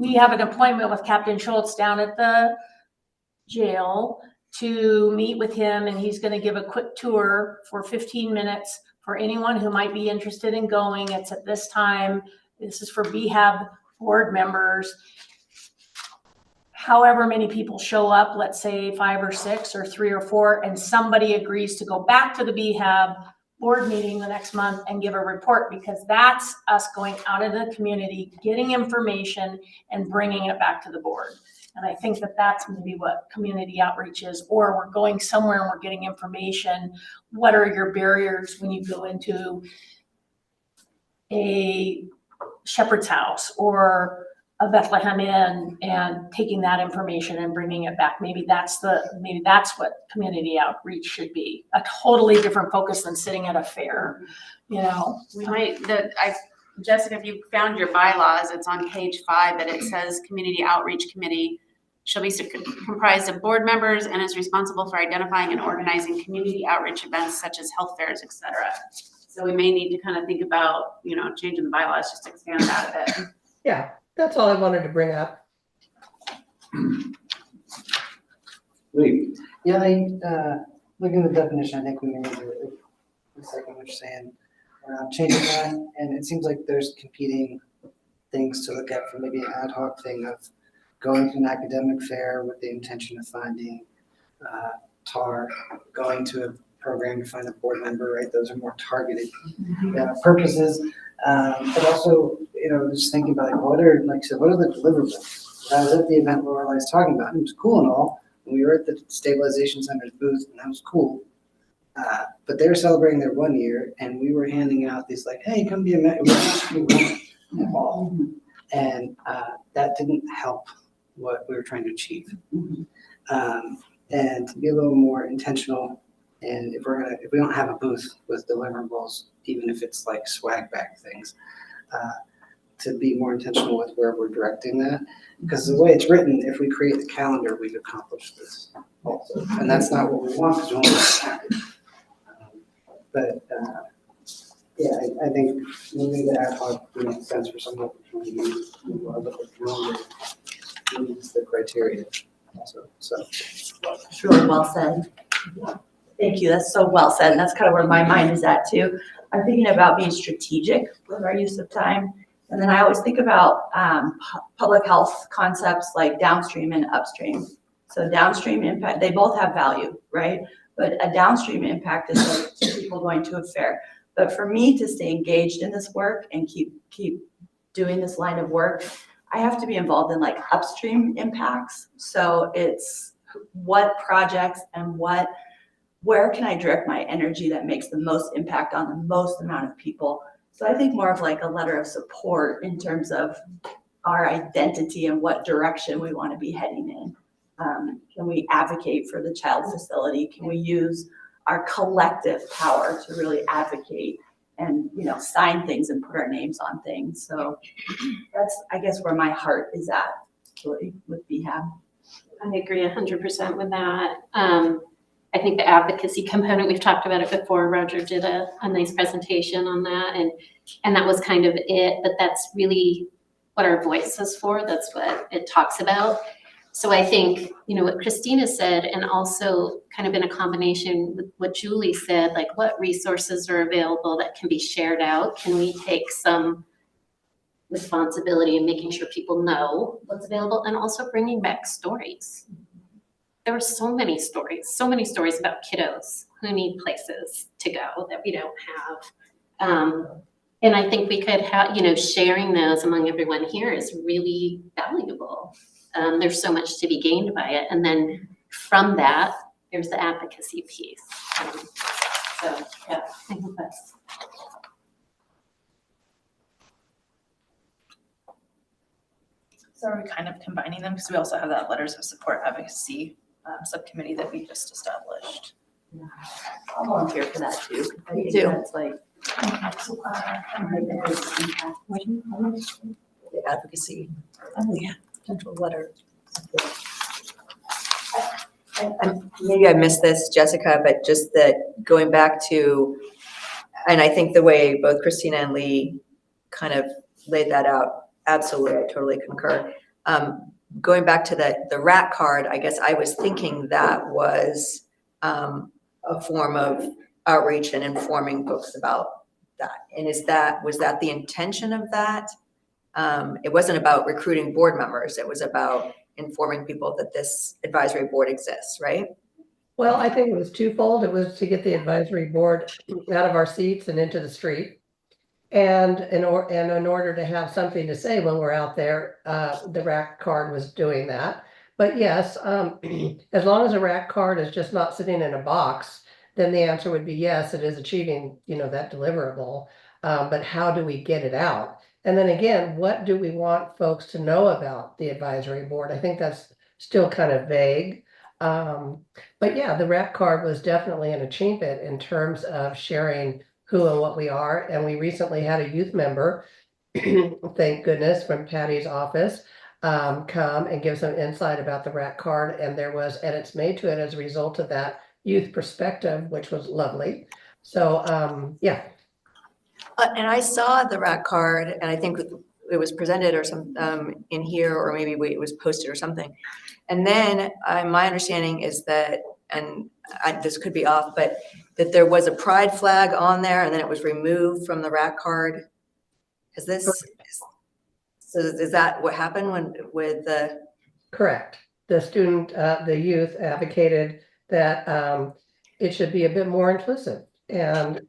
S10: We have an appointment with Captain Schultz down at the jail to meet with him, and he's going to give a quick tour for 15 minutes for anyone who might be interested in going. It's at this time. This is for BHAB board members. However many people show up, let's say 5 or 6 or 3 or 4, and somebody agrees to go back to the BHAB board meeting the next month and give a report, because that's us going out in the community, getting information and bringing it back to the board. And I think that's maybe what community outreach is, or we're going somewhere and we're getting information. What are your barriers when you go into a shepherd's house or a Bethlehem Inn, and taking that information and bringing it back? Maybe that's what community outreach should be. A totally different focus than sitting at a fair,
S11: We might, Jessica, if you found your bylaws, it's on page 5 that it says Community Outreach Committee shall be comprised of board members and is responsible for identifying and organizing community outreach events such as health fairs, etc. So we may need to kind of think about, changing the bylaws just to expand that a bit.
S12: Yeah, that's all I wanted to bring up.
S6: Lee.
S8: Yeah, looking at the definition, I think we need to, it's like what you're saying, changing that, and it seems like there's competing things to look at for maybe an ad hoc thing of going to an academic fair with the intention of finding TAR, going to a program to find a board member, right? Those are more targeted purposes. But also, just thinking about like, what are the deliverables? I was at the event where I was talking about, and it was cool and all, and we were at the Stabilization Center's booth, and that was cool. But they were celebrating their 1 year, and we were handing out these like, hey, come be a member. And that didn't help what we were trying to achieve. And to be a little more intentional, and if we don't have a booth with deliverables, even if it's like swag bag things, to be more intentional with where we're directing that. Because the way it's written, if we create the calendar, we've accomplished this also. And that's not what we want, because we want to happen. Yeah, I think maybe the ad hoc makes sense for some opportunities. Meets the criteria. So.
S3: It's really well said. Thank you. That's so well said. And that's kind of where my mind is at too. I'm thinking about being strategic with our use of time. And then I always think about public health concepts like downstream and upstream. So downstream impact, they both have value, right? But a downstream impact is like two people going to a fair. But for me to stay engaged in this work and keep doing this line of work, I have to be involved in like upstream impacts. So it's what projects and where can I direct my energy that makes the most impact on the most amount of people. So I think more of like a letter of support in terms of our identity and what direction we want to be heading in. Can we advocate for the child facility? Can we use our collective power to really advocate and, sign things and put our names on things? So that's, I guess, where my heart is at really with BHAB.
S9: I agree 100% with that. I think the advocacy component, we've talked about it before. Roger did a nice presentation on that, and that was kind of it, but that's really what our voice is for. That's what it talks about. So I think, what Christina said, and also kind of in a combination with what Julie said, like what resources are available that can be shared out? Can we take some responsibility in making sure people know what's available, and also bringing back stories? There were so many stories about kiddos who need places to go that we don't have. And I think we could have, sharing those among everyone here is really valuable. There's so much to be gained by it. And then from that, there's the advocacy piece. So yeah, I think that's.
S4: So are we kind of combining them? Because we also have that letters of support advocacy subcommittee that we just established.
S3: I'll volunteer for that too.
S14: Me too.
S3: That's like.
S14: The advocacy. Oh, yeah. Central letter.
S3: Maybe I missed this, Jessica, but just that going back to, and I think the way both Christina and Lee kind of laid that out, absolutely, I totally concur. Going back to the RAC card, I guess I was thinking that was a form of outreach and informing folks about that. And was that the intention of that? It wasn't about recruiting board members. It was about informing people that this advisory board exists, right?
S12: Well, I think it was twofold. It was to get the advisory board out of our seats and into the street. And in order to have something to say when we're out there, the RAC card was doing that. But yes, as long as a RAC card is just not sitting in a box, then the answer would be yes, it is achieving, that deliverable. But how do we get it out? And then again, what do we want folks to know about the advisory board? I think that's still kind of vague. But yeah, the RAC card was definitely an achievement in terms of sharing who and what we are. And we recently had a youth member, thank goodness, from Patty's office, come and give some insight about the RAC card. And there was edits made to it as a result of that youth perspective, which was lovely. So yeah.
S3: And I saw the RAC card, and I think it was presented or some in here, or maybe it was posted or something. And then my understanding is that, and this could be off, but that there was a pride flag on there, and then it was removed from the RAC card. Is that what happened with the?
S12: Correct. The youth advocated that it should be a bit more inclusive, and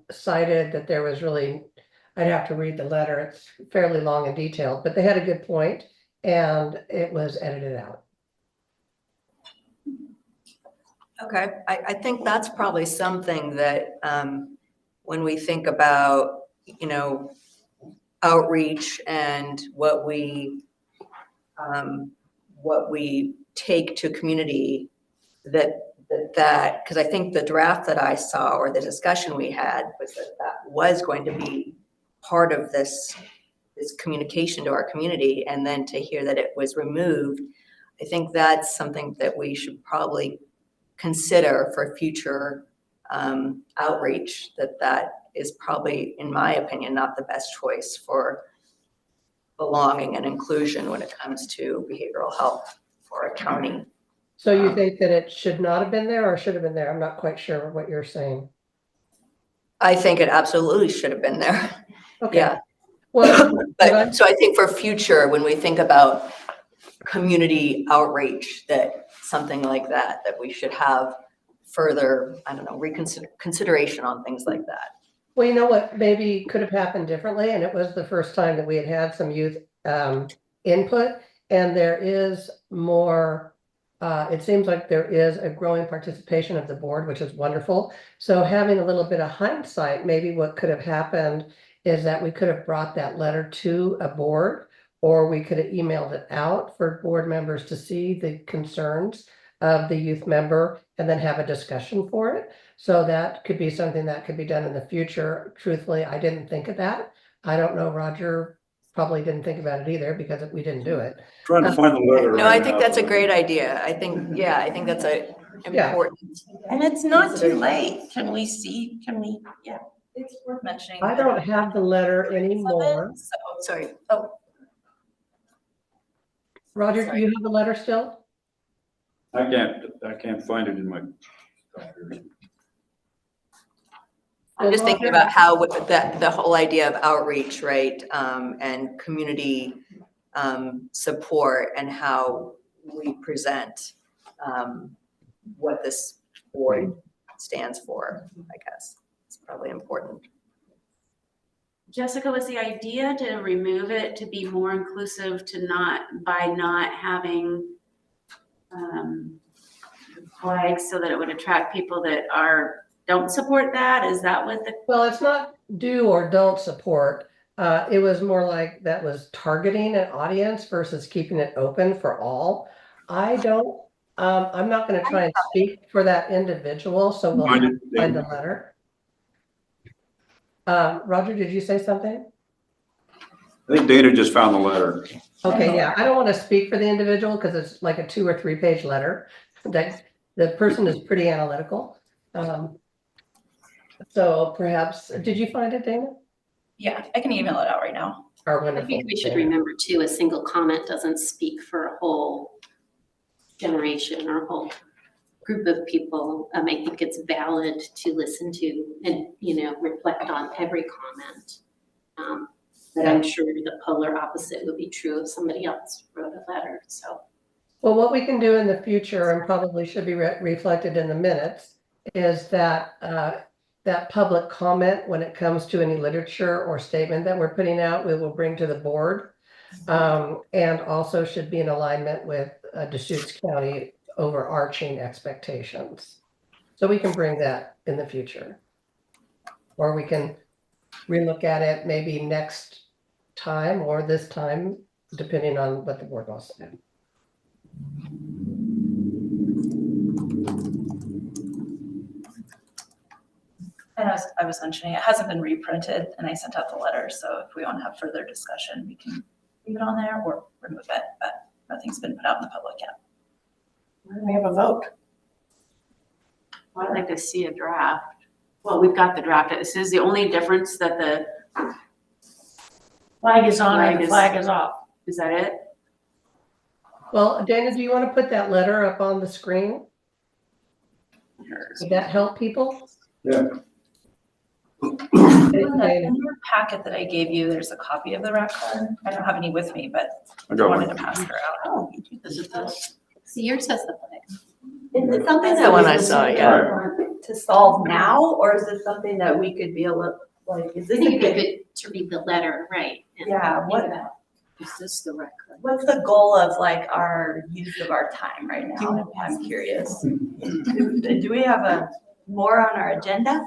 S12: cited that there was really I'd have to read the letter. It's fairly long and detailed, but they had a good point and it was edited out.
S3: Okay, I think that's probably something that, when we think about, you know, outreach and what we take to community, because I think the draft that I saw or the discussion we had was that was going to be part of this communication to our community, and then to hear that it was removed, I think that's something that we should probably consider for future outreach, that is probably, in my opinion, not the best choice for belonging and inclusion when it comes to behavioral health for a county.
S12: So you think that it should not have been there or should have been there? I'm not quite sure what you're saying.
S3: I think it absolutely should have been there.
S12: Okay.
S3: Yeah.
S12: Well,
S3: But so I think for future, when we think about community outreach, that something like that we should have further, I don't know, consideration on things like that.
S12: well, you know what maybe could have happened differently, and it was the first time that we had had some youth input, and there is more, it seems like there is a growing participation of the board, which is wonderful. So having a little bit of hindsight, maybe what could have happened is that we could have brought that letter to a board, or we could have emailed it out for board members to see the concerns of the youth member and then have a discussion for it. So that could be something that could be done in the future. Truthfully, I didn't think of that. I don't know, Roger probably didn't think about it either because we didn't do it.
S6: Trying to find the letter.
S3: No,
S6: right
S3: I think
S6: now.
S3: that's a great idea. I think, yeah, I think that's a important.
S7: And it's not too late. Can we, yeah.
S4: It's worth mentioning.
S12: I don't have the letter anymore.
S3: Sorry.
S12: Roger, do you have the letter still?
S6: I can't find it in my computer.
S3: I'm just thinking about how the whole idea of outreach, right, and community support, and how we present what this board stands for, I guess. It's probably important.
S11: Jessica, was the idea to remove it to be more inclusive, by not having flags, so that it would attract people that don't support that? Is that what the?
S12: Well, it's not do or don't support. It was more like that was targeting an audience versus keeping it open for all. I'm not going to try and speak for that individual, so we'll have to find the letter. Roger, did you say something?
S6: I think Dana just found the letter.
S12: Okay, yeah, I don't want to speak for the individual because it's like a 2 or 3 page letter. That the person is pretty analytical. So perhaps, did you find it, Dana?
S4: Yeah, I can email it out right now.
S9: I think we should remember too, a single comment doesn't speak for a whole generation or a whole group of people. I think it's valid to listen to and, reflect on every comment. But I'm sure the polar opposite would be true if somebody else wrote a letter, so.
S12: Well, what we can do in the future, and probably should be reflected in the minutes, is that that public comment when it comes to any literature or statement that we're putting out, we will bring to the board, and also should be in alignment with Deschutes County overarching expectations. So we can bring that in the future, or we can relook at it maybe next time or this time, depending on what the board wants to do.
S4: And I was mentioning, it hasn't been reprinted and I sent out the letter. So if we want to have further discussion, we can leave it on there or remove it, but nothing's been put out in the public yet.
S10: We have a vote.
S11: I'd like to see a draft. Well, we've got the draft. This is the only difference that the
S10: Flag is on and the flag is off.
S11: Is that it?
S12: Well, Dana, do you want to put that letter up on the screen? Would that help people?
S6: Yeah.
S4: In your packet that I gave you, there's a copy of the rap card. I don't have any with me, but
S6: I
S4: I
S6: got
S4: wanted
S6: one.
S4: to pass her out.
S11: Oh, this is this.
S9: So yours says the flag.
S3: Is it something that one I saw, yeah, to solve now, or is it something that we could be Like, is
S9: I
S3: this
S9: think
S3: a
S9: it'd be
S3: good?
S9: good to read the letter, right? and
S3: Yeah,
S9: think
S3: what-
S9: about, is this the right?
S4: What's the goal of like our use of our time right now? I'm curious.
S3: Do we have more on our agenda?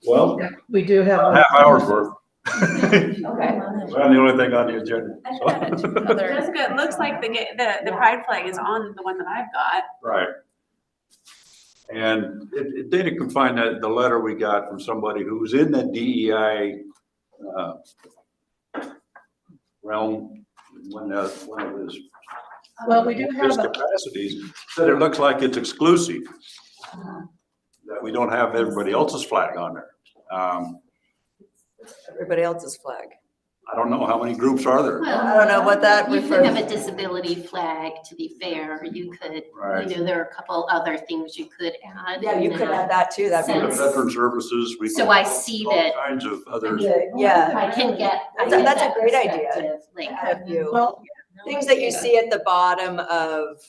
S6: Well,
S12: We do have.
S6: half hour's worth.
S3: Okay.
S6: Well, the only thing on the agenda. so.
S11: Jessica, it looks like the pride flag is on the one that I've got.
S6: Right. And Dana can find that, the letter we got from somebody who's in the DEI realm, when it was.
S12: Well, we do
S6: his
S12: have,
S6: capacities, said it looks like it's exclusive. That we don't have everybody else's flag on there.
S3: Everybody else's flag.
S6: I don't know, how many groups are there?
S9: Well,
S3: I don't know what that
S9: you could
S3: refers.
S9: have a disability flag, to be fair. You could,
S6: Right.
S9: you know, there are a couple other things you could add.
S3: Yeah, you
S9: in
S3: could
S9: there.
S3: add that too. That'd
S6: We
S3: be.
S6: have veteran services. We
S9: So
S6: could-
S9: I see
S6: all
S9: that-
S6: kinds of other.
S3: Yeah.
S9: I can get. I
S3: That's
S9: get
S3: that's a
S9: that
S3: great idea.
S9: perspective, Like,
S3: Have you,
S12: well,
S3: things that you see at the bottom of,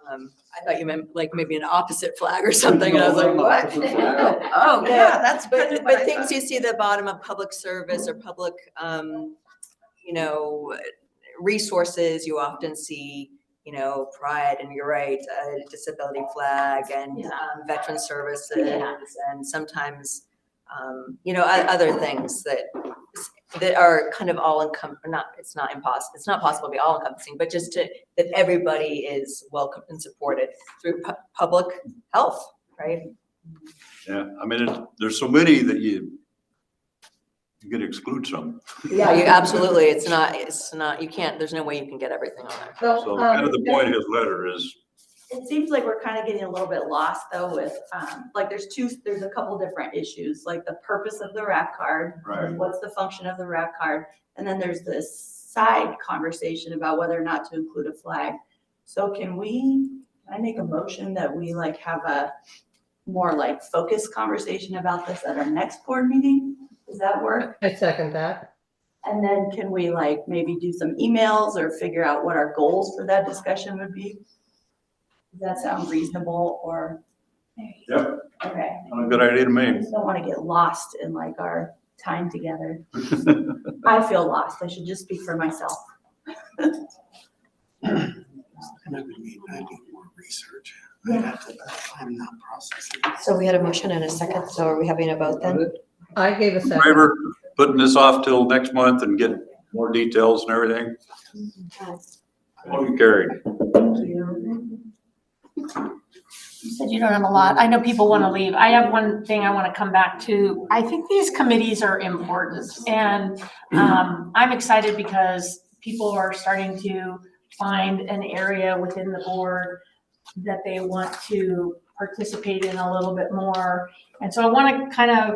S3: I thought you meant like maybe an opposite flag or something, and I was like, what?
S7: Oh, yeah, that's
S3: But,
S7: kind of what I
S3: but things
S7: thought.
S3: you see at the bottom of public service or public, you know, resources, you often see, you know, pride, and you're right, a disability flag and
S9: Yeah.
S3: veteran services,
S9: Yeah.
S3: and sometimes, you know, other things that are kind of it's not possible to be all encompassing, but just that everybody is welcome and supported through public health, right?
S6: Yeah, I mean, there's so many that you could exclude some.
S3: Yeah, you absolutely, it's not, you can't, there's no way you can get everything on there.
S6: So kind of the point of his letter is,
S4: It seems like we're kind of getting a little bit lost though with, like there's a couple different issues, like the purpose of the RAC card.
S6: Right.
S4: What's the function of the RAC card? And then there's this side conversation about whether or not to include a flag. So can I make a motion that we like have a more like focused conversation about this at our next board meeting? Does that work?
S12: I second that.
S4: And then can we like maybe do some emails or figure out what our goals for that discussion would be? Does that sound reasonable or?
S6: yep,
S4: Okay.
S6: a good idea to
S4: I
S6: me.
S4: just don't want to get lost in like our time together. I feel lost. I should just speak for myself.
S5: And I would need more research. I'm not processing.
S3: So we had a motion and a second, so are we having a vote then?
S12: I gave a second.
S6: Favor putting this off till next month and get more details and everything? Motion carried.
S10: You said you don't have a lot. I know people want to leave. I have one thing I want to come back to. I think these committees are important, and I'm excited because people are starting to find an area within the board that they want to participate in a little bit more. And so I want to kind of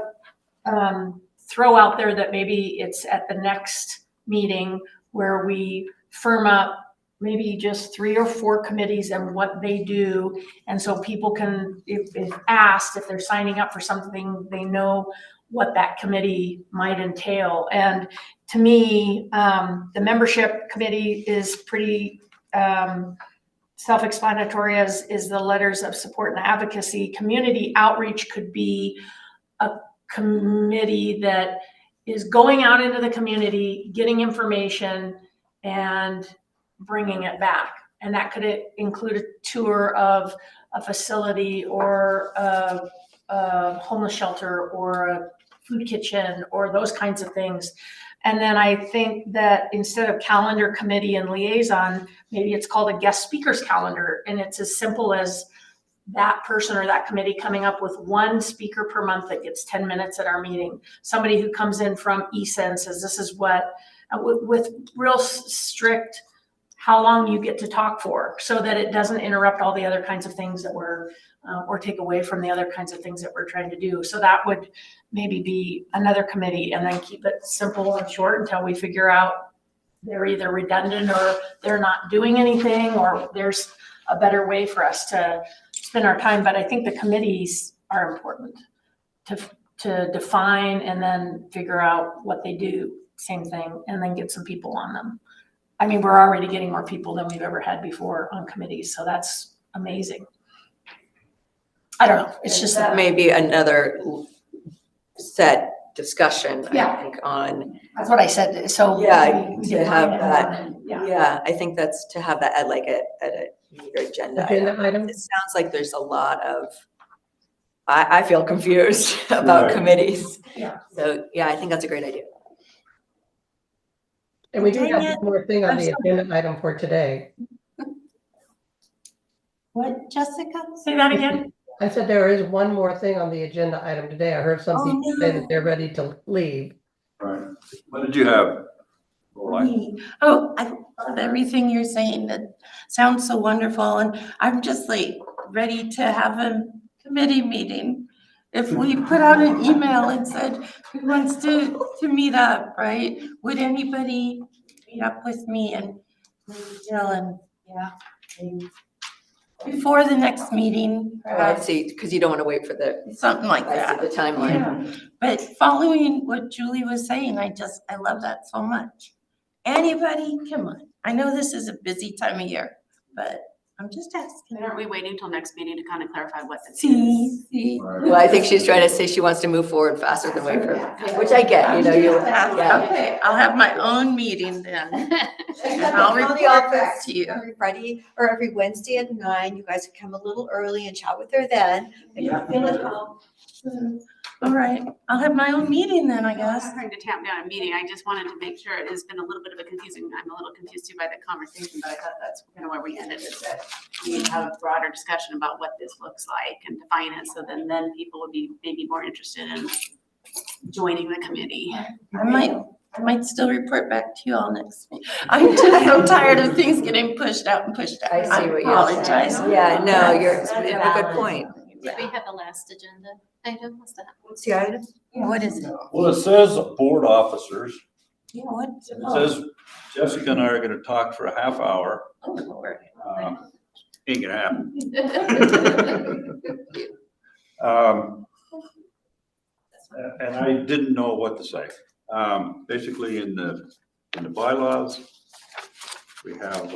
S10: throw out there that maybe it's at the next meeting where we firm up maybe just 3 or 4 committees and what they do. And so people can, if asked, if they're signing up for something, they know what that committee might entail. And to me, the membership committee is pretty self-explanatory, as is the letters of support and advocacy. Community outreach could be a committee that is going out into the community, getting information and bringing it back. And that could include a tour of a facility or a homeless shelter or a food kitchen or those kinds of things. And then I think that instead of calendar, committee, and liaison, maybe it's called a guest speakers calendar. And it's as simple as that person or that committee coming up with 1 speaker per month that gets 10 minutes at our meeting. Somebody who comes in from ESA and says, this is what, with real strict how long you get to talk for, so that it doesn't interrupt all the other kinds of things that we're, or take away from the other kinds of things that we're trying to do. So that would maybe be another committee, and then keep it simple and short until we figure out they're either redundant or they're not doing anything, or there's a better way for us to spend our time. But I think the committees are important to define and then figure out what they do, same thing, and then get some people on them. I mean, we're already getting more people than we've ever had before on committees, so that's amazing. I don't know, it's just
S3: That may be another set discussion, I
S10: Yeah.
S3: think, on,
S10: That's what I said, so.
S3: yeah,
S10: we
S3: to have
S10: define it
S3: that,
S10: on- Yeah.
S3: yeah, I think that's to have that at like your agenda
S12: Agenda
S3: item.
S12: item?
S3: It sounds like there's a lot of, I feel confused about
S6: Right.
S3: committees.
S10: Yeah.
S3: So, yeah, I think that's a great idea.
S12: And we do
S10: Dang
S12: have
S10: it.
S12: one more thing on
S10: I'm
S12: the
S10: sorry.
S12: agenda item for today.
S7: What, Jessica?
S10: Say that again?
S12: I said there is one more thing on the agenda item today. I heard some
S10: Oh,
S12: people say
S10: no.
S12: that they're ready to leave.
S6: Right. What did you have? Lorelei?
S7: Me. Oh, I love everything you're saying. That sounds so wonderful. And I'm just like ready to have a committee meeting. If we put out an email and said, who wants to meet up, right? Would anybody meet up with me and Jill and, yeah. Before the next meeting,
S3: I
S7: perhaps,
S3: see, because you don't want to wait for the,
S7: something like
S3: I
S7: that.
S3: see the timeline.
S7: Yeah, but following what Julie was saying, I love that so much. Anybody, come on. I know this is a busy time of year, but I'm just asking.
S11: Aren't we waiting till next meeting to kind of clarify what this is?
S7: See.
S3: Well, I think she's trying to say she wants to move forward faster than wait for, which I get, you know, you, yeah.
S7: Okay, I'll have my own meeting then. And I'll
S3: Come to
S7: report
S3: the office
S7: back to you.
S3: every Friday or every Wednesday at 9. You guys can come a little early and chat with her then. Make her feel at home.
S7: All right, I'll have my own meeting then, I
S11: I'm
S7: guess.
S11: not trying to tamp down a meeting. I just wanted to make sure. It has been a little bit of a confusing, I'm a little confused too by the conversation, but I thought that's kind of where we ended, is that we have a broader discussion about what this looks like and define it, so then people would be maybe more interested in joining the committee.
S7: I might still report back to you all next week. I'm just so tired of things getting pushed out and pushed out.
S3: I see what you're saying.
S7: apologize.
S3: Yeah, no, you have a good point.
S9: Did we have the last agenda item? What's that?
S3: What's the item?
S7: What is it?
S6: Well, it says board officers.
S7: Yeah, what?
S6: It says Jessica and I are gonna talk for a half hour.
S7: Oh, Lord.
S6: Ain't gonna happen. And I didn't know what to say. Basically in the bylaws, we have,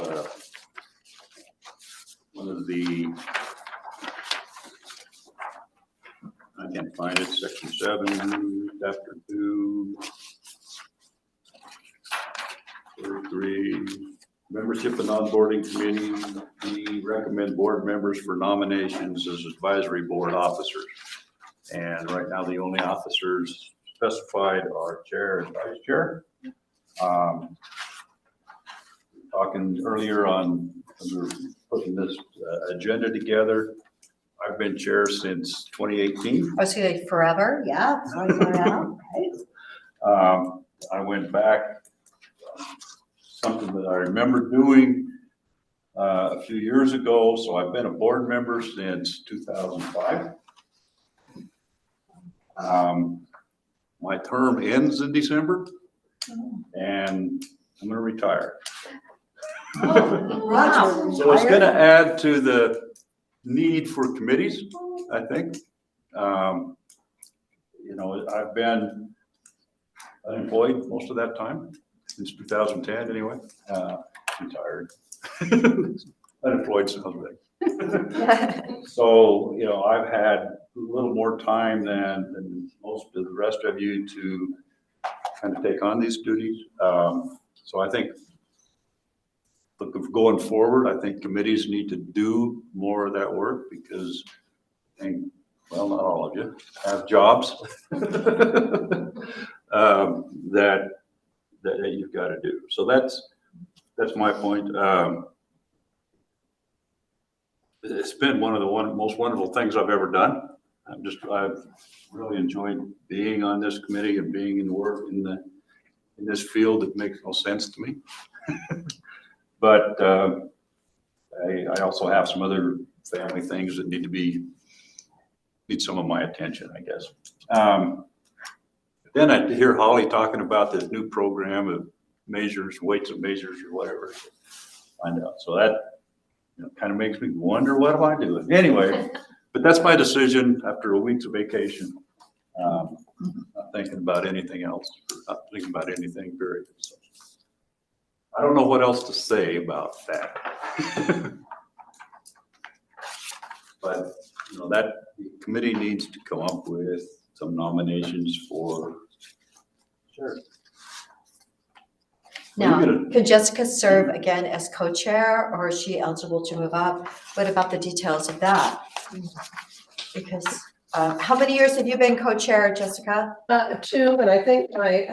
S6: one of the, I can't find it, section 7, chapter 2, 3, membership and onboarding committee. We recommend board members for nominations as advisory board officers. And right now, the only officers specified are chair and vice chair. Talking earlier on, when we were putting this agenda together, I've been chair since 2018.
S3: I was gonna say forever, yeah, it's only far out, right?
S6: I went back, something that I remember doing a few years ago, so I've been a board member since 2005. My term ends in December, and I'm gonna retire.
S3: Wow.
S6: So it's gonna add to the need for committees, I think. You know, I've been unemployed most of that time, since 2010 anyway, retired. Unemployed sounds big. So, you know, I've had a little more time than most of the rest of you to kind of take on these duties. So I think, look, going forward, I think committees need to do more of that work because, well, not all of you have jobs that you've got to do. So that's my point. It's been one of the most wonderful things I've ever done. I've really enjoyed being on this committee and being in work in this field that makes no sense to me. But I also have some other family things that need some of my attention, I guess. Then I hear Holly talking about this new program of measures, weights and measures or whatever. Find out. So that kind of makes me wonder, what am I doing? Anyway, but that's my decision after a week's vacation. Not thinking about anything else, not thinking about anything period. So I don't know what else to say about that. But that committee needs to come up with some nominations for Sure.
S3: Now,
S6: Well, you
S3: could Jessica serve again as co-chair, or is she eligible to move up? What about the details of that? Because, how many years have you been co-chair, Jessica?
S12: 2, and I think my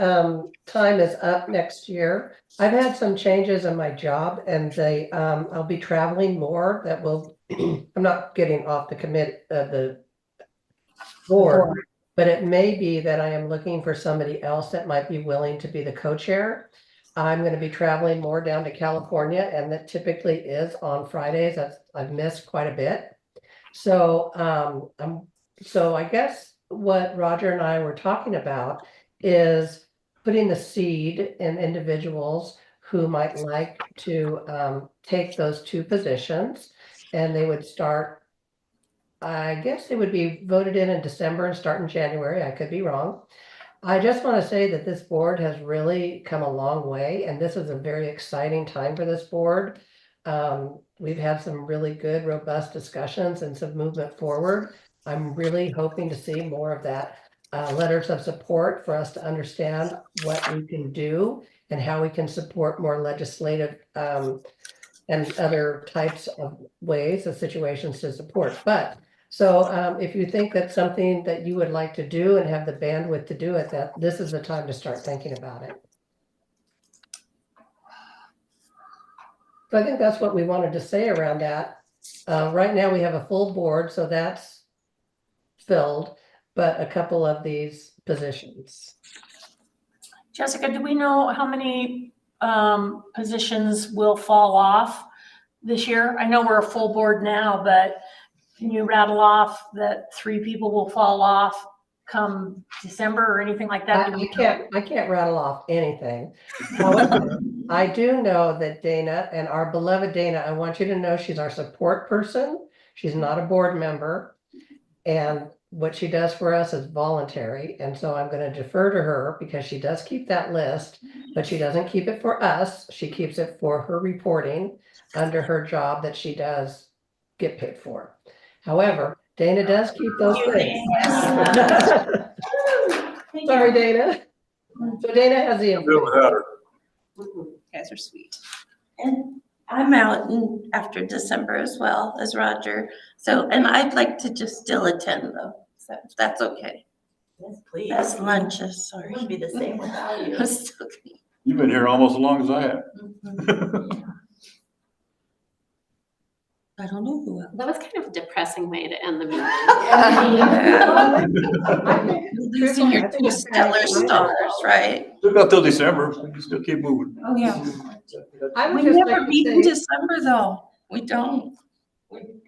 S12: time is up next year. I've had some changes in my job and I'll be traveling more. That will, I'm not getting off the board, but it may be that I am looking for somebody else that might be willing to be the co-chair. I'm going to be traveling more down to California, and that typically is on Fridays. I've missed quite a bit. So so I guess what Roger and I were talking about is putting the seed in individuals who might like to take those 2 positions, and they would start, I guess they would be voted in December and start in January. I could be wrong. I just want to say that this board has really come a long way, and this is a very exciting time for this board. We've had some really good, robust discussions and some movement forward. I'm really hoping to see more of that letters of support for us to understand what we can do and how we can support more legislative and other types of ways of situations to support. But so if you think that's something that you would like to do and have the bandwidth to do it, that this is the time to start thinking about it. So I think that's what we wanted to say around that. Right now we have a full board, so that's filled, but a couple of these positions.
S10: Jessica, do we know how many positions will fall off this year? I know we're a full board now, but can you rattle off that 3 people will fall off come December or anything like that?
S12: I can't rattle off anything. However, I do know that Dana, and our beloved Dana, I want you to know she's our support person. She's not a board member. And what she does for us is voluntary. And so I'm going to defer to her because she does keep that list, but she doesn't keep it for us. She keeps it for her reporting under her job that she does get paid for. However, Dana does keep those things. Sorry, Dana. So Dana has the.
S7: You guys are sweet. And I'm out after December as well as Roger. So, and I'd like to just still attend though, so if that's okay.
S3: Yes, please.
S7: That's lunches, sorry.
S3: It would be the same without you.
S6: You've been here almost as long as I have.
S7: I don't know who else.
S9: That was kind of a depressing way to end the meeting.
S7: Losing your 2 stellar stars, right?
S6: Still got till December, we can still keep moving.
S7: Oh, yeah.
S12: I would
S7: We
S12: just
S7: never
S12: like
S7: meet
S12: to
S7: in
S12: say,
S7: December though. We don't.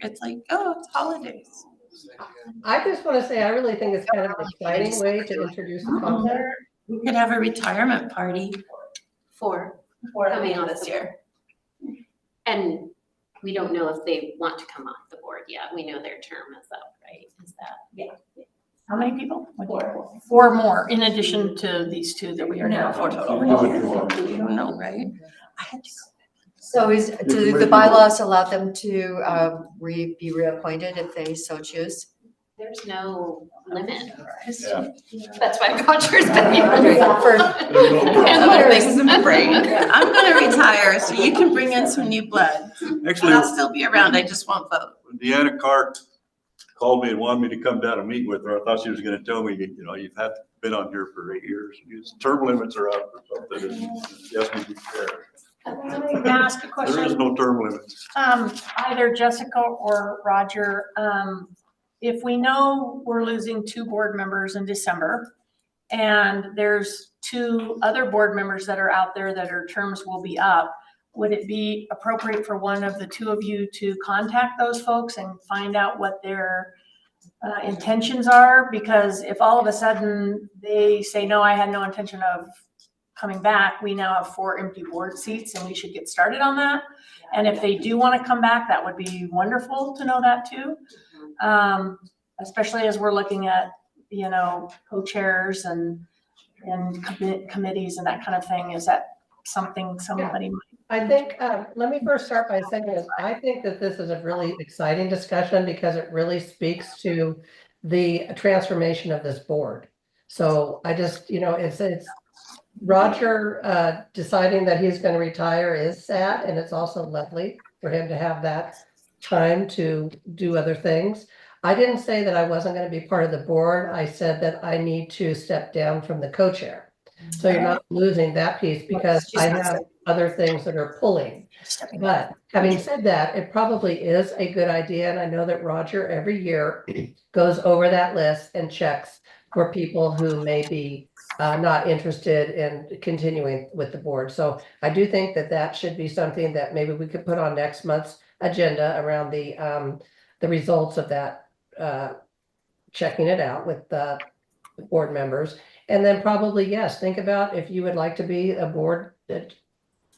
S7: It's like, oh, it's holidays.
S12: I just want to say, I really think it's kind of an exciting way to introduce the concept.
S7: We could have a retirement party
S9: For
S7: coming
S9: Coming off
S7: this
S9: the
S7: year.
S9: And we don't know if they want to come off the board yet. We know their term is up, right? Is that?
S10: How many people?
S7: 4.
S10: 4 more in addition to these 2 that we already have 4 total.
S7: You don't know, right? I had to go.
S3: So do the bylaws allow them to be reappointed if they so choose?
S9: There's no limit.
S6: Yeah.
S9: That's why Roger's been here.
S7: Other things in my brain. I'm gonna retire, so you can bring in some new blood. But
S6: Actually,
S7: I'll still be around, I just won't vote.
S6: when Deanna Carr called me and wanted me to come down and meet with her, I thought she was gonna tell me, you know, you've been on here for 8 years. Term limits are up or something. And yes, we do care.
S10: Can I ask a
S6: There
S10: question?
S6: is no term limits.
S10: Either Jessica or Roger, if we know we're losing 2 board members in December, and there's 2 other board members that are out there that our terms will be up, would it be appropriate for one of the 2 of you to contact those folks and find out what their intentions are? Because if all of a sudden they say, no, I had no intention of coming back, we now have 4 empty board seats and we should get started on that. And if they do want to come back, that would be wonderful to know that too. Especially as we're looking at, you know, co-chairs and committees and that kind of thing. Is that something somebody might?
S12: I think, let me first start by saying this. I think that this is a really exciting discussion because it really speaks to the transformation of this board. So I just, you know, it's Roger deciding that he's going to retire is sad, and it's also lovely for him to have that time to do other things. I didn't say that I wasn't going to be part of the board. I said that I need to step down from the co-chair. So you're not losing that piece because I have other things that are pulling. But having said that, it probably is a good idea. And I know that Roger every year goes over that list and checks for people who may be not interested in continuing with the board. So I do think that that should be something that maybe we could put on next month's agenda around the results of that, checking it out with the board members. And then probably, yes, think about if you would like to be a board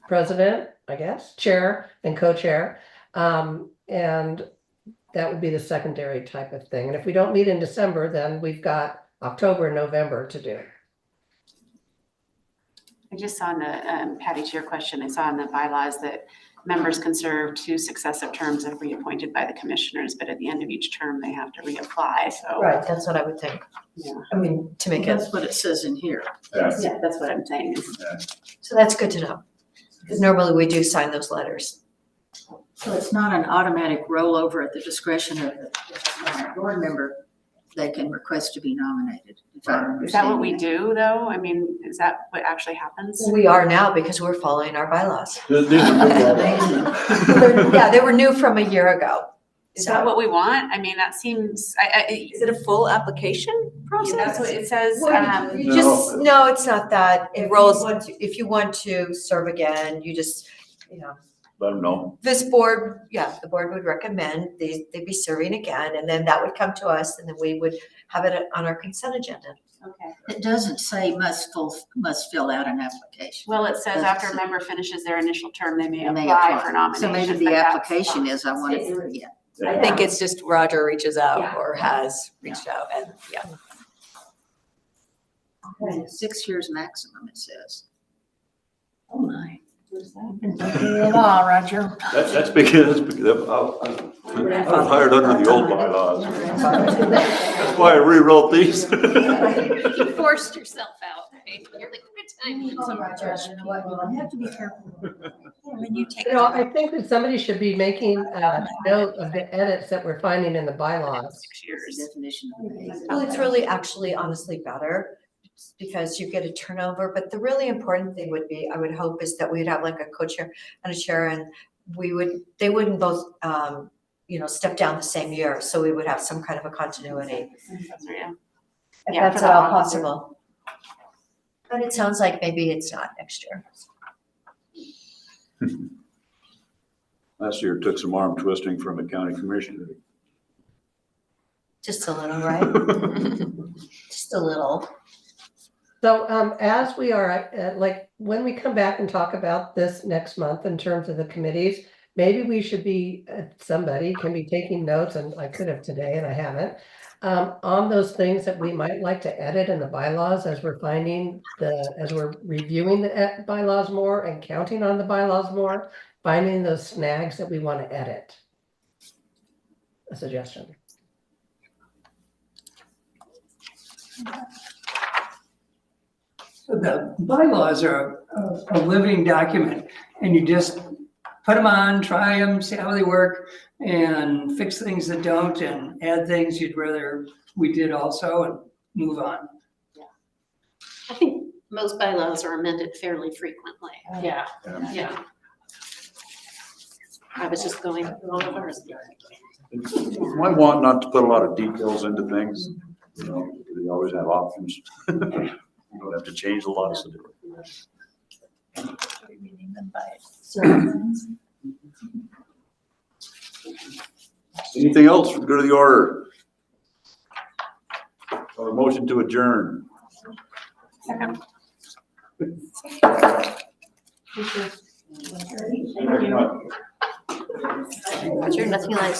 S12: president, I guess, chair and co-chair. And that would be the secondary type of thing. And if we don't meet in December, then we've got October and November to do.
S11: I just saw in the, Patty, to your question, I saw in the bylaws that members can serve 2 successive terms if reappointed by the commissioners, but at the end of each term, they have to reapply, so.
S3: Right, that's what I would think.
S11: Yeah.
S3: I mean, to make it,
S7: That's what it says in here.
S11: Yeah, that's what I'm saying.
S3: so that's good to know. Because normally we do sign those letters.
S7: So it's not an automatic rollover at the discretion of the board member. They can request to be nominated.
S11: Is that what we do, though? I mean, is that what actually happens?
S3: We are now because we're following our bylaws.
S6: These are good bylaws.
S3: Yeah, they were new from a year ago.
S11: Is that what we want? I mean, that seems,
S3: Is it a full application process?
S11: that's what it says.
S3: Well, you just, no, it's not that. It rolls, if you want to serve again, you just,
S6: Let them know.
S3: this board, the board would recommend they'd be serving again, and then that would come to us, and then we would have it on our consent agenda.
S11: Okay.
S7: It doesn't say must fill out an application.
S11: Well, it says after a member finishes their initial term, they may
S7: They
S11: apply for nomination.
S7: So maybe the application is, I want it, yeah.
S3: I think it's just Roger reaches out
S11: Yeah.
S3: or has reached out, and,
S7: 6 years maximum, it says. Oh, my.
S10: Law, Roger.
S6: That's because I was hired under the old bylaws. That's why I rewrote these.
S9: You forced yourself out, right? You're like, good time.
S3: You have to be careful. When you take.
S12: I think that somebody should be making a note of the edits that we're finding in the bylaws.
S11: 6 years.
S7: Definition of the
S3: Well, it's really actually honestly better because you get a turnover, but the really important thing would be, I would hope, is that we'd have like a co-chair and a chair, and they wouldn't both, step down the same year, so we would have some kind of a continuity.
S11: Yeah.
S3: If
S11: Yeah,
S3: that's
S11: for
S3: at all
S11: the officer.
S3: possible. But it sounds like maybe it's not next year.
S6: Last year it took some arm twisting from a county commissioner.
S3: Just a little, right? Just a little.
S12: So as we are, when we come back and talk about this next month in terms of the committees, maybe we should be, somebody can be taking notes, and I could have today and I haven't, on those things that we might like to edit in the bylaws as we're as we're reviewing the bylaws more and counting on the bylaws more, finding those snags that we want to edit. A suggestion.
S15: The bylaws are a living document, and you just put them on, try them, see how they work, and fix things that don't, and add things you'd rather we did also, and move on.
S9: I think most bylaws are amended fairly frequently.
S10: Yeah.
S9: Yeah. I was just going through all of ours.
S6: Might want not to put a lot of details into things, you always have options. You don't have to change a lot of stuff. Anything else for good of the order? Or a motion to adjourn?
S11: Second.
S3: Roger, nothing like.